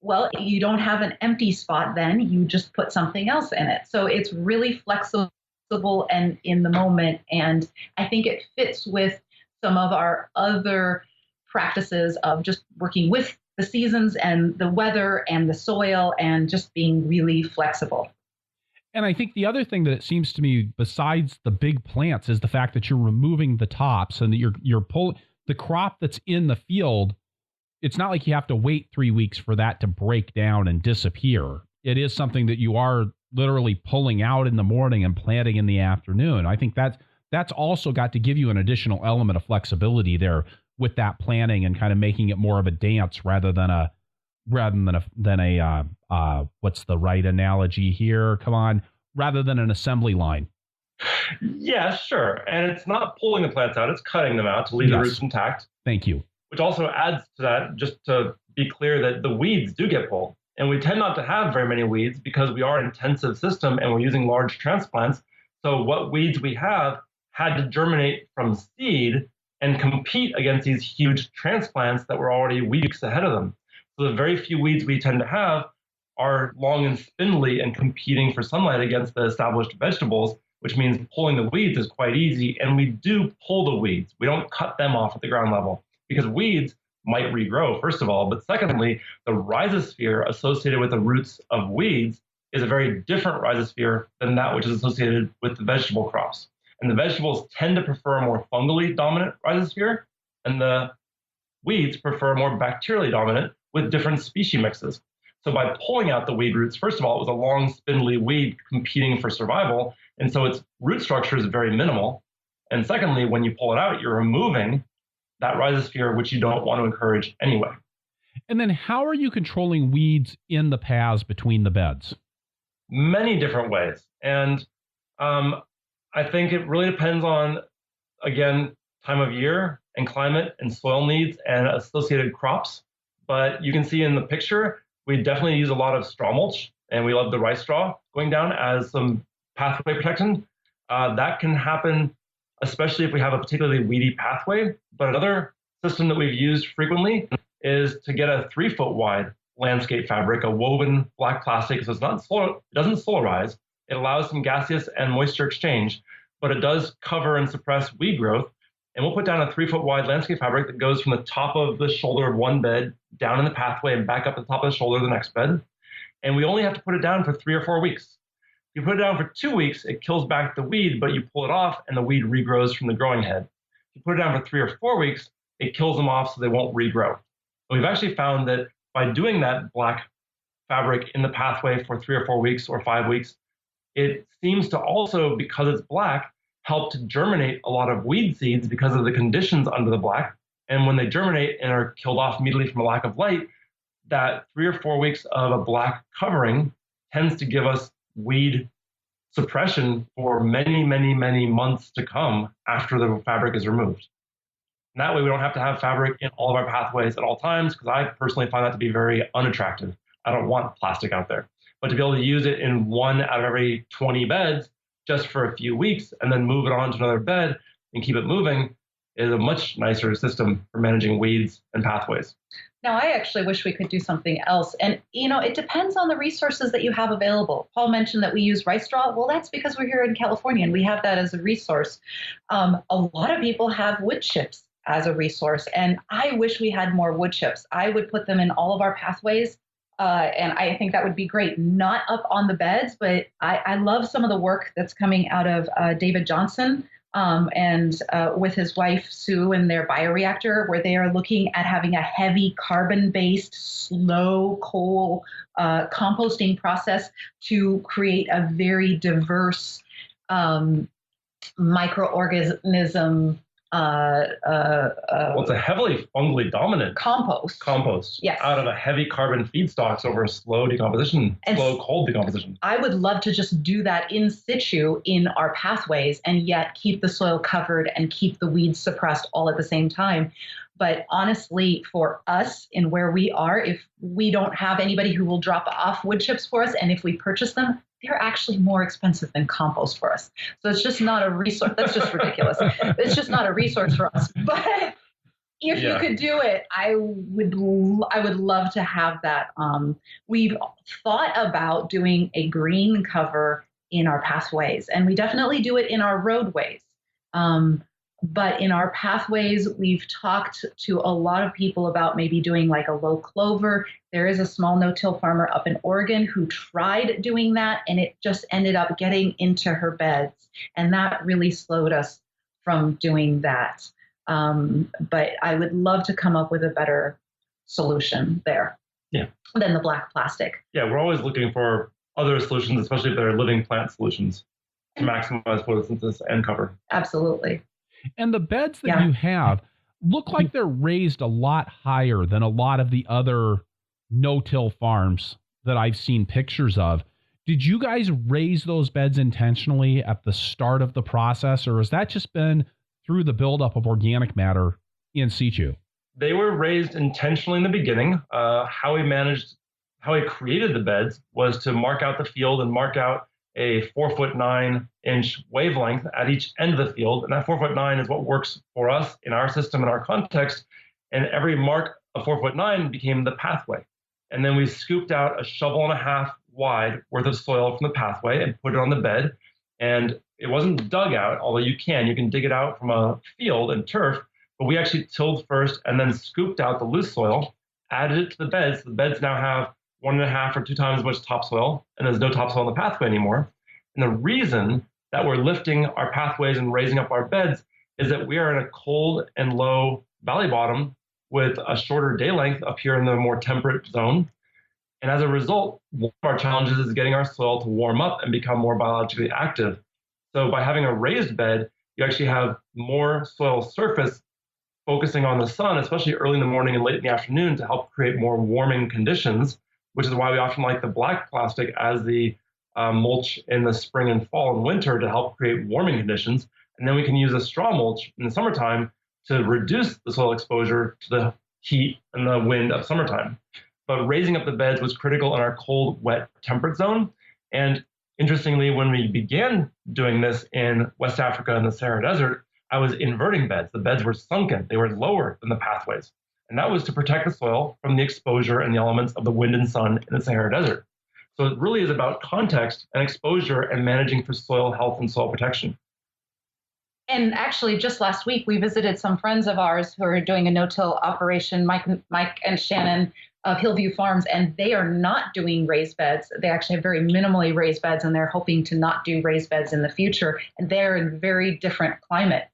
Well, you don't have an empty spot then. You just put something else in it. So it's really flexible and in the moment. And I think it fits with some of our other practices of just working with the seasons and the weather and the soil and just being really flexible. And I think the other thing that it seems to me, besides the big plants, is the fact that you're removing the tops and that you're pulling the crop that's in the field. It's not like you have to wait 3 weeks for that to break down and disappear. It is something that you are literally pulling out in the morning and planting in the afternoon. I think that's also got to give you an additional element of flexibility there with that planning and kind of making it more of a dance rather than a what's the right analogy here? Come on, rather than an assembly line. Yeah, sure. And it's not pulling the plants out, it's cutting them out to leave the roots intact. Thank you. Which also adds to that, just to be clear, that the weeds do get pulled. And we tend not to have very many weeds because we are an intensive system and we're using large transplants. So what weeds we have had to germinate from seed and compete against these huge transplants that were already weeks ahead of them. So the very few weeds we tend to have are long and spindly and competing for sunlight against the established vegetables, which means pulling the weeds is quite easy. And we do pull the weeds. We don't cut them off at the ground level because weeds might regrow, first of all. But secondly, the rhizosphere associated with the roots of weeds is a very different rhizosphere than that which is associated with the vegetable crops. And the vegetables tend to prefer a more fungally dominant rhizosphere, and the weeds prefer more bacterially dominant with different species mixes. So by pulling out the weed roots, first of all, it was a long, spindly weed competing for survival, and so its root structure is very minimal. And secondly, when you pull it out, you're removing that rhizosphere, which you don't want to encourage anyway. And then how are you controlling weeds in the paths between the beds? Many different ways. And I think it really depends on, again, time of year and climate and soil needs and associated crops. But you can see in the picture, we definitely use a lot of straw mulch, and we love the rice straw going down as some pathway protection. That can happen, especially if we have a particularly weedy pathway. But another system that we've used frequently is to get a 3-foot wide landscape fabric, a woven black plastic. So it doesn't solarize. It allows some gaseous and moisture exchange, but it does cover and suppress weed growth. And we'll put down a 3-foot wide landscape fabric that goes from the top of the shoulder of one bed down in the pathway and back up the top of the shoulder of the next bed. And we only have to put it down for 3 or 4 weeks. If you put it down for 2 weeks, it kills back the weed, but you pull it off and the weed regrows from the growing head. If you put it down for 3 or 4 weeks, it kills them off so they won't regrow. And we've actually found that by doing that black fabric in the pathway for 3 or 4 weeks or 5 weeks, it seems to also, because it's black, help to germinate a lot of weed seeds because of the conditions under the black. And when they germinate and are killed off immediately from a lack of light, that 3 or 4 weeks of a black covering tends to give us weed suppression for many, many, many months to come after the fabric is removed. And that way we don't have to have fabric in all of our pathways at all times, because I personally find that to be very unattractive. I don't want plastic out there. But to be able to use it in 1 out of every 20 beds just for a few weeks and then move it on to another bed and keep it moving is a much nicer system for managing weeds and pathways. Now, I actually wish we could do something else. And, it depends on the resources that you have available. Paul mentioned that we use rice straw. Well, that's because we're here in California and we have that as a resource. A lot of people have wood chips as a resource. And I wish we had more wood chips. I would put them in all of our pathways. And I think that would be great. Not up on the beds, but I love some of the work that's coming out of David Johnson and with his wife, Sue, and their bioreactor, where they are looking at having a heavy carbon-based, slow coal composting process to create a very diverse microorganism. Well, it's a heavily fungally dominant compost. Yes. Out of a heavy carbon feedstocks over a slow decomposition, slow cold decomposition. I would love to just do that in situ in our pathways and yet keep the soil covered and keep the weeds suppressed all at the same time. But honestly, for us in where we are, if we don't have anybody who will drop off wood chips for us, and if we purchase them, they're actually more expensive than compost for us. So it's just not a resource. That's just ridiculous. It's just not a resource for us. But if you could do it, I would love to have that. We've thought about doing a green cover in our pathways, and we definitely do it in our roadways. But in our pathways, we've talked to a lot of people about maybe doing like a low clover. There is a small no-till farmer up in Oregon who tried doing that, and it just ended up getting into her beds. And that really slowed us from doing that. But I would love to come up with a better solution there than the black plastic. Yeah, we're always looking for other solutions, especially if they're living plant solutions, to maximize photosynthesis and cover. Absolutely. And the beds that you have look like they're raised a lot higher than a lot of the other no-till farms that I've seen pictures of. Did you guys raise those beds intentionally at the start of the process, or has that just been through the buildup of organic matter in situ? They were raised intentionally in the beginning. How we created the beds was to mark out the field and mark out a 4'9" wavelength at each end of the field. And that 4'9" is what works for us in our system, in our context. And every mark of 4'9" became the pathway. And then we scooped out a 1.5 shovel wide worth of soil from the pathway and put it on the bed. And it wasn't dug out, although you can dig it out from a field and turf. But we actually tilled first and then scooped out the loose soil, added it to the beds. The beds now have 1.5 or 2 times as much topsoil, and there's no topsoil in the pathway anymore. And the reason that we're lifting our pathways and raising up our beds is that we are in a cold and low valley bottom with a shorter day length up here in the more temperate zone. And as a result, one of our challenges is getting our soil to warm up and become more biologically active. So by having a raised bed, you actually have more soil surface focusing on the sun, especially early in the morning and late in the afternoon, to help create more warming conditions, which is why we often like the black plastic as the mulch in the spring and fall and winter to help create warming conditions. And then we can use a straw mulch in the summertime to reduce the soil exposure to the heat and the wind of summertime. But raising up the beds was critical in our cold, wet, temperate zone. And interestingly, when we began doing this in West Africa and the Sahara Desert, I was inverting beds. The beds were sunken. They were lower than the pathways. And that was to protect the soil from the exposure and the elements of the wind and sun in the Sahara Desert. So it really is about context and exposure and managing for soil health and soil protection. And actually, just last week, we visited some friends of ours who are doing a no-till operation, Mike and Shannon of Hillview Farms, and they are not doing raised beds. They actually have very minimally raised beds, and they're hoping to not do raised beds in the future. And they're in very different climate.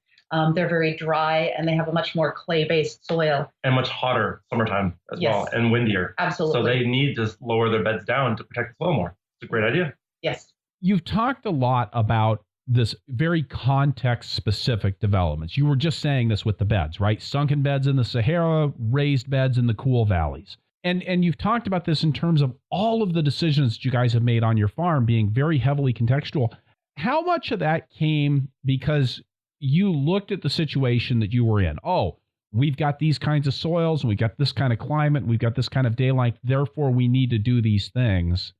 They're very dry, and they have a much more clay-based soil. And much hotter summertime as well, and windier. Absolutely. So they need to lower their beds down to protect the soil more. It's a great idea. Yes. You've talked a lot about this very context-specific developments. You were just saying this with the beds, right? Sunken beds in the Sahara, raised beds in the cool valleys. And you've talked about this in terms of all of the decisions that you guys have made on your farm being very heavily contextual. How much of that came because you looked at the situation that you were in? Oh, we've got these kinds of soils, and we've got this kind of climate, and we've got this kind of day length, therefore we need to do these things.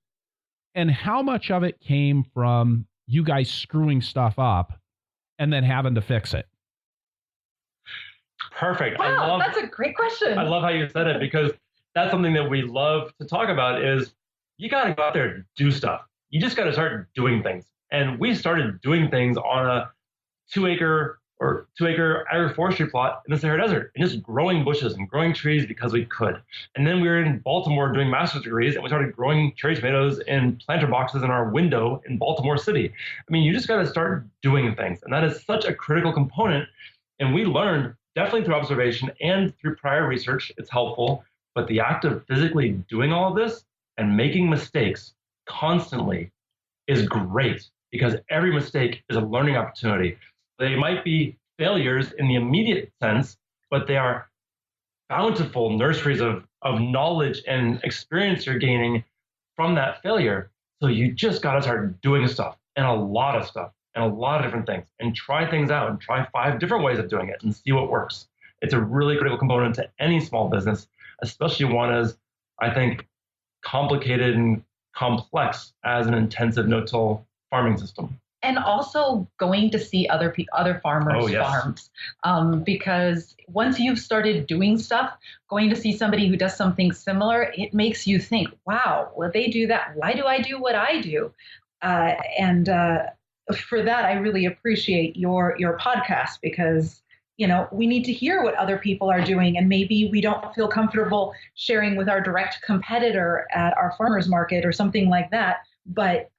And how much of it came from you guys screwing stuff up and then having to fix it? Perfect. Wow, that's a great question. I love how you said it, because that's something that we love to talk about is you got to go out there and do stuff. You just got to start doing things. And we started doing things on a 2-acre agroforestry plot in the Sahara Desert and just growing bushes and growing trees because we could. And then we were in Baltimore doing master's degrees, and we started growing cherry tomatoes in planter boxes in our window in Baltimore City. I mean, you just got to start doing things. And that is such a critical component. And we learned definitely through observation and through prior research, it's helpful. But the act of physically doing all of this and making mistakes constantly is great, because every mistake is a learning opportunity. They might be failures in the immediate sense, but they are bountiful nurseries of knowledge and experience you're gaining from that failure. So you just got to start doing stuff, and a lot of stuff, and a lot of different things, and try things out and try 5 different ways of doing it and see what works. It's a really critical component to any small business, especially one as, I think, complicated and complex as an intensive no-till farming system. And also going to see other farmers' farms, because once you've started doing stuff, going to see somebody who does something similar, it makes you think, wow, well, they do that. Why do I do what I do? And for that, I really appreciate your podcast, because we need to hear what other people are doing, and maybe we don't feel comfortable sharing with our direct competitor at our farmers market or something like that. But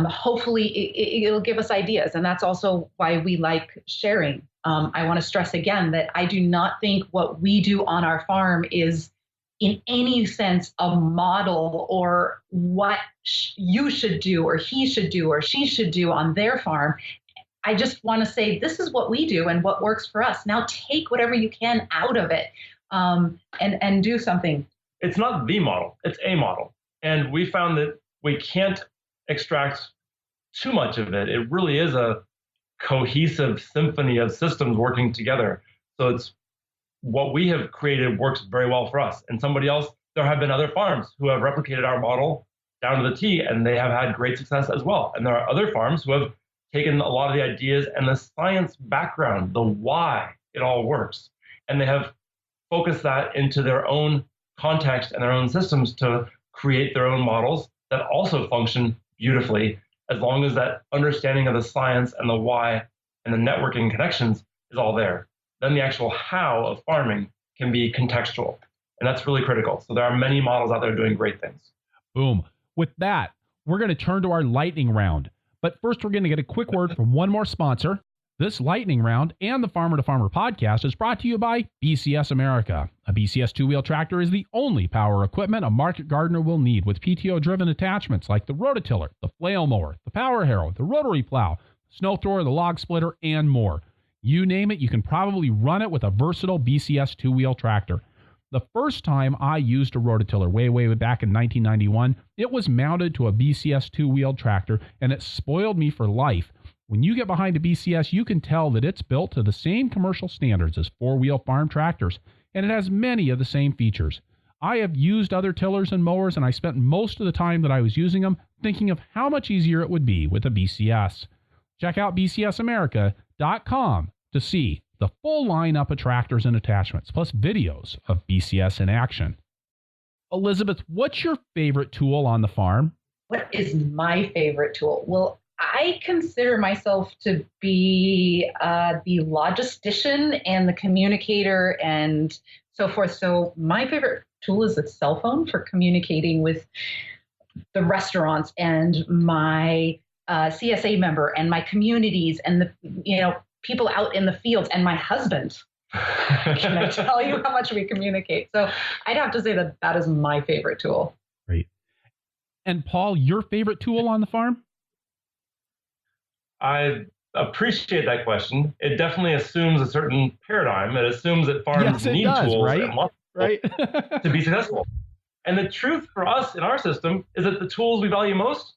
hopefully it'll give us ideas. And that's also why we like sharing. I want to stress again that I do not think what we do on our farm is in any sense a model or what you should do or he should do or she should do on their farm. I just want to say, this is what we do and what works for us. Now take whatever you can out of it and do something. It's not the model, it's a model. And we found that we can't extract too much of it. It really is a cohesive symphony of systems working together. So it's what we have created works very well for us. And somebody else, there have been other farms who have replicated our model down to the T, and they have had great success as well. And there are other farms who have taken a lot of the ideas and the science background, the why it all works, and they have focused that into their own context and their own systems to create their own models that also function beautifully, as long as that understanding of the science and the why and the networking connections is all there. Then the actual how of farming can be contextual, and that's really critical. So there are many models out there doing great things. Boom. With that, we're going to turn to our lightning round. But first, we're going to get a quick word from one more sponsor. This lightning round and the Farmer to Farmer podcast is brought to you by BCS America. A BCS two-wheel tractor is the only power equipment a market gardener will need, with PTO-driven attachments like the rototiller, the flail mower, the power harrow, the rotary plow, the snow thrower, the log splitter, and more. You name it, you can probably run it with a versatile BCS two-wheel tractor. The first time I used a rototiller way back in 1991, it was mounted to a BCS two-wheeled tractor, and it spoiled me for life. When you get behind a BCS, you can tell that it's built to the same commercial standards as four-wheel farm tractors, and it has many of the same features. I have used other tillers and mowers, and I spent most of the time that I was using them thinking of how much easier it would be with a BCS. Check out bcsamerica.com to see the full lineup of tractors and attachments, plus videos of BCS in action. Elizabeth, what's your favorite tool on the farm? What is my favorite tool? Well, I consider myself to be the logistician and the communicator and so forth. So my favorite tool is a cell phone for communicating with the restaurants and my CSA member and my communities and the people out in the fields and my husband. Can I tell you how much we communicate? So I'd have to say that is my favorite tool. Great. And Paul, your favorite tool on the farm? I appreciate that question. It definitely assumes a certain paradigm. It assumes that farms need tools right? and lots of tools to be successful. And the truth for us in our system is that the tools we value most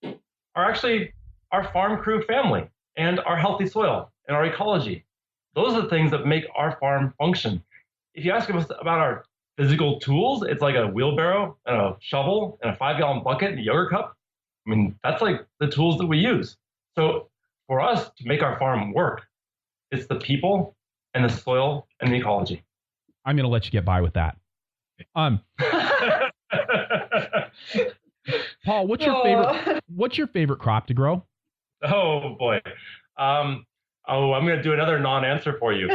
are actually our farm crew family and our healthy soil and our ecology. Those are the things that make our farm function. If you ask us about our physical tools, it's like a wheelbarrow and a shovel and a 5-gallon bucket and a yogurt cup. I mean, that's like the tools that we use. So for us to make our farm work, it's the people and the soil and the ecology. I'm going to let you get by with that. Paul, what's your favorite crop to grow? Oh boy. I'm going to do another non-answer for you.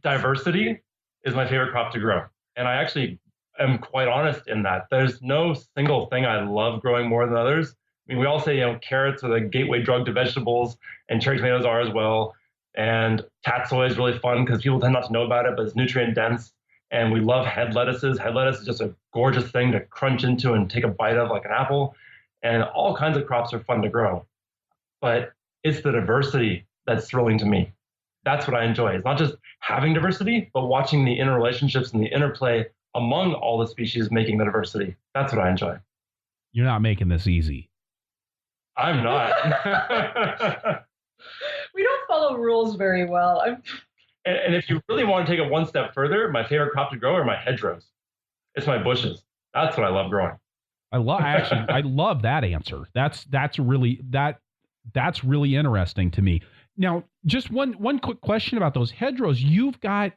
Diversity is my favorite crop to grow. And I actually am quite honest in that. There's no single thing I love growing more than others. I mean, we all say, carrots are the gateway drug to vegetables, and cherry tomatoes are as well. And tatsoi is really fun because people tend not to know about it, but it's nutrient dense. And we love head lettuces. Head lettuce is just a gorgeous thing to crunch into and take a bite of like an apple. And all kinds of crops are fun to grow. But it's the diversity that's thrilling to me. That's what I enjoy. It's not just having diversity, but watching the interrelationships and the interplay among all the species making the diversity. That's what I enjoy. You're not making this easy. I'm not. We don't follow rules very well. And if you really want to take it one step further, my favorite crop to grow are my hedgerows. It's my bushes. That's what I love growing. I love that answer. That's really interesting to me. Now, just one quick question about those hedgerows. You've got,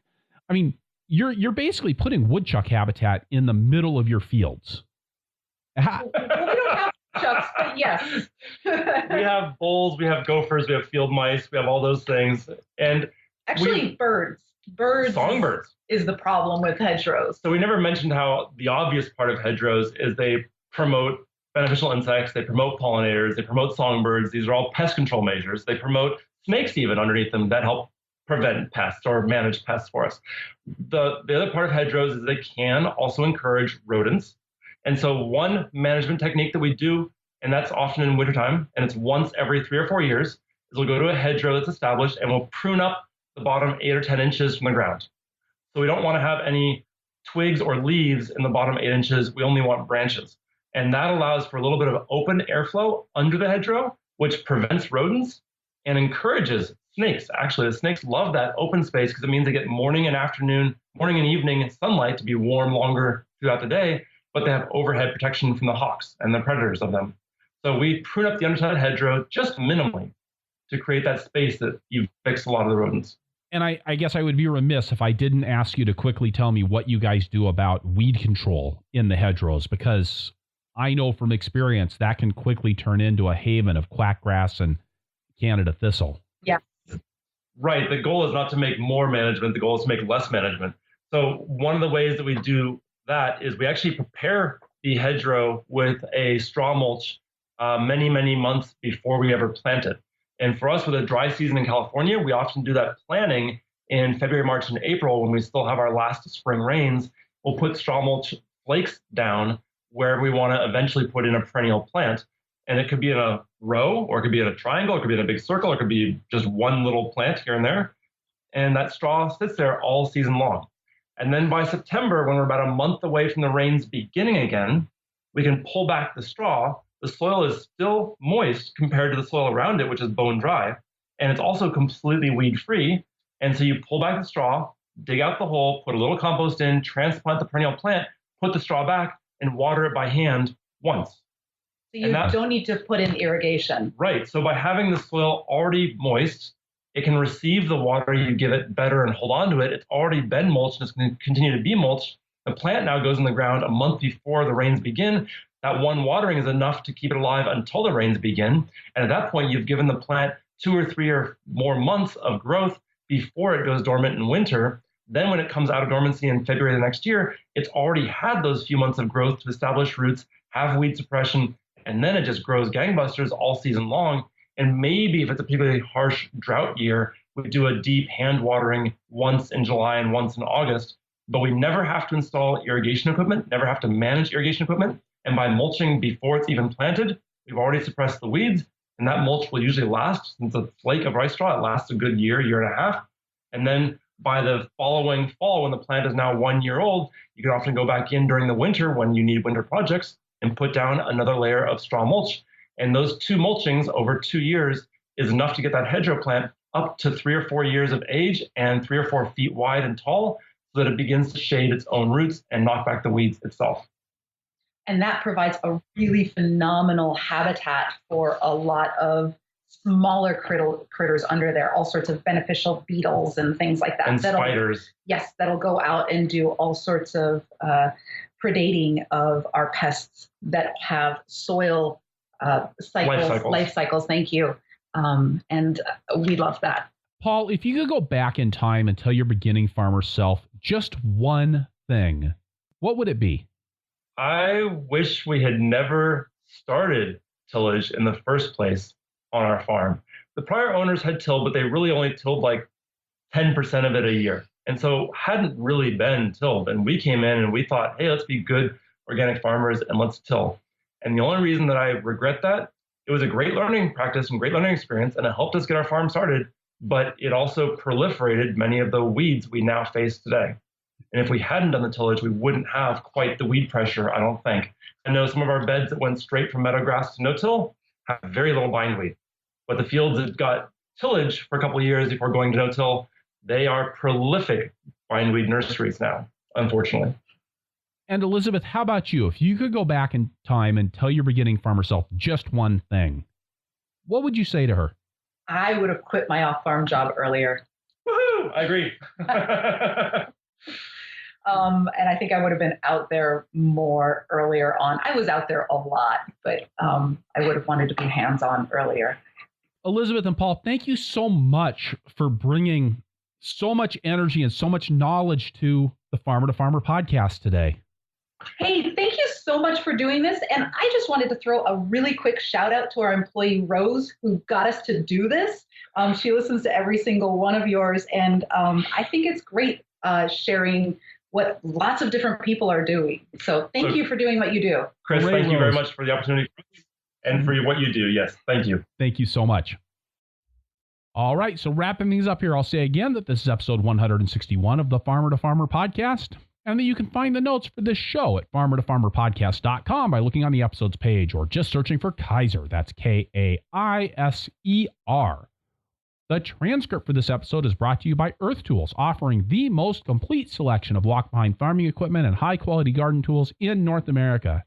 I mean, you're basically putting woodchuck habitat in the middle of your fields. We don't have woodchucks, but yes. We have bulls, we have gophers, we have field mice, we have all those things. And actually, birds. Songbirds is the problem with hedgerows. So we never mentioned how the obvious part of hedgerows is they promote beneficial insects, they promote pollinators, they promote songbirds. These are all pest control measures. They promote snakes even underneath them that help prevent pests or manage pests for us. The other part of hedgerows is they can also encourage rodents. And so one management technique that we do, and that's often in wintertime, and it's once every 3 or 4 years, is we'll go to a hedgerow that's established and we'll prune up the bottom 8 or 10 inches from the ground. So we don't want to have any twigs or leaves in the bottom 8 inches. We only want branches. And that allows for a little bit of open airflow under the hedgerow, which prevents rodents and encourages snakes. Actually, the snakes love that open space because it means they get morning and evening sunlight to be warm longer throughout the day, but they have overhead protection from the hawks and the predators of them. So we prune up the underside hedgerow just minimally to create that space that you fix a lot of the rodents. And I guess I would be remiss if I didn't ask you to quickly tell me what you guys do about weed control in the hedgerows, because I know from experience that can quickly turn into a haven of quackgrass and Canada thistle. Yeah. Right. The goal is not to make more management. The goal is to make less management. So one of the ways that we do that is we actually prepare the hedgerow with a straw mulch many, many months before we ever plant it. And for us, with a dry season in California, we often do that planning in February, March, and April when we still have our last spring rains. We'll put straw mulch flakes down where we want to eventually put in a perennial plant. And it could be in a row, or it could be in a triangle, it could be in a big circle, or it could be just one little plant here and there. And that straw sits there all season long. And then by September, when we're about a month away from the rains beginning again, we can pull back the straw. The soil is still moist compared to the soil around it, which is bone dry. And it's also completely weed free. And so you pull back the straw, dig out the hole, put a little compost in, transplant the perennial plant, put the straw back, and water it by hand once. So you don't need to put in irrigation. Right. So by having the soil already moist, it can receive the water you give it better and hold on to it. It's already been mulched and it's going to continue to be mulched. The plant now goes in the ground a month before the rains begin. That one watering is enough to keep it alive until the rains begin. And at that point, you've given the plant 2 or 3 or more months of growth before it goes dormant in winter. Then when it comes out of dormancy in February of the next year, it's already had those few months of growth to establish roots, have weed suppression, and then it just grows gangbusters all season long. And maybe if it's a particularly harsh drought year, we do a deep hand watering once in July and once in August. But we never have to install irrigation equipment, never have to manage irrigation equipment. And by mulching before it's even planted, we've already suppressed the weeds. And that mulch will usually last, since a flake of rice straw, it lasts a good year, year and a half. And then by the following fall, when the plant is now 1 year old, you can often go back in during the winter when you need winter projects and put down another layer of straw mulch. And those 2 mulchings over 2 years is enough to get that hedgerow plant up to 3 or 4 years of age and 3 or 4 feet wide and tall so that it begins to shade its own roots and knock back the weeds itself. And that provides a really phenomenal habitat for a lot of smaller critters under there, all sorts of beneficial beetles and things like that. And spiders. Yes, that'll go out and do all sorts of predating of our pests that have soil life cycles. Thank you. And we love that. Paul, if you could go back in time and tell your beginning farmer self just one thing, what would it be? I wish we had never started tillage in the first place on our farm. The prior owners had tilled, but they really only tilled like 10% of it a year. And so hadn't really been tilled. And we came in and we thought, hey, let's be good organic farmers and let's till. And the only reason that I regret that, it was a great learning practice and great learning experience, and it helped us get our farm started, but it also proliferated many of the weeds we now face today. And if we hadn't done the tillage, we wouldn't have quite the weed pressure, I don't think. I know some of our beds that went straight from meadowgrass to no-till have very little bindweed. But the fields that got tillage for a couple of years before going to no-till, they are prolific bindweed nurseries now, unfortunately. And Elizabeth, how about you? If you could go back in time and tell your beginning farmer self just one thing, what would you say to her? I would have quit my off-farm job earlier. Woohoo! I agree. And I think I would have been out there more earlier on. I was out there a lot, but I would have wanted to be hands-on earlier. Elizabeth and Paul, thank you so much for bringing so much energy and so much knowledge to the Farmer to Farmer podcast today. Hey, thank you so much for doing this. And I just wanted to throw a really quick shout out to our employee, Rose, who got us to do this. She listens to every single one of yours. And I think it's great sharing what lots of different people are doing. So thank you for doing what you do. Chris, thank you very much for the opportunity and for what you do. Yes, thank you. Thank you so much. All right, so wrapping things up here, I'll say again that this is episode 161 of the Farmer to Farmer podcast, and that you can find the notes for this show at farmertofarmerpodcast.com by looking on the episodes page or just searching for Kaiser. That's Kaiser. The transcript for this episode is brought to you by Earth Tools, offering the most complete selection of walk-behind farming equipment and high-quality garden tools in North America.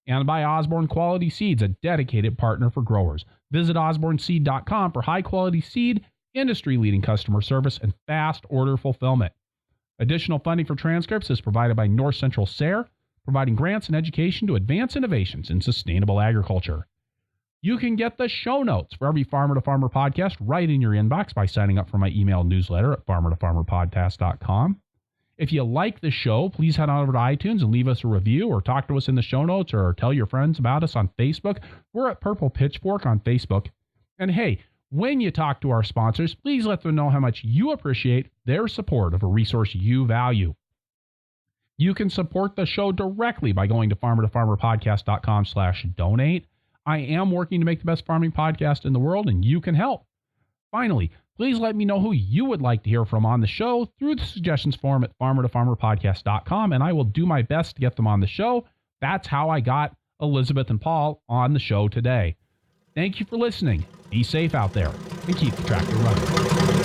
And by Osborne Quality Seeds, a dedicated partner for growers. Visit osborneseed.com for high-quality seed, industry-leading customer service, and fast order fulfillment. Additional funding for transcripts is provided by North Central SARE, providing grants and education to advance innovations in sustainable agriculture. You can get the show notes for every Farmer to Farmer podcast right in your inbox by signing up for my email newsletter at farmertofarmerpodcast.com. If you like the show, please head on over to iTunes and leave us a review or talk to us in the show notes or tell your friends about us on Facebook. We're at Purple Pitchfork on Facebook. And hey, when you talk to our sponsors, please let them know how much you appreciate their support of a resource you value. You can support the show directly by going to farmertofarmerpodcast.com/donate. I am working to make the best farming podcast in the world, and you can help. Finally, Please let me know who you would like to hear from on the show through the suggestions form at farmertofarmerpodcast.com, and I will do my best to get them on the show. That's how I got Elizabeth and Paul on the show today. Thank you for listening. Be safe out there and keep the tractor running.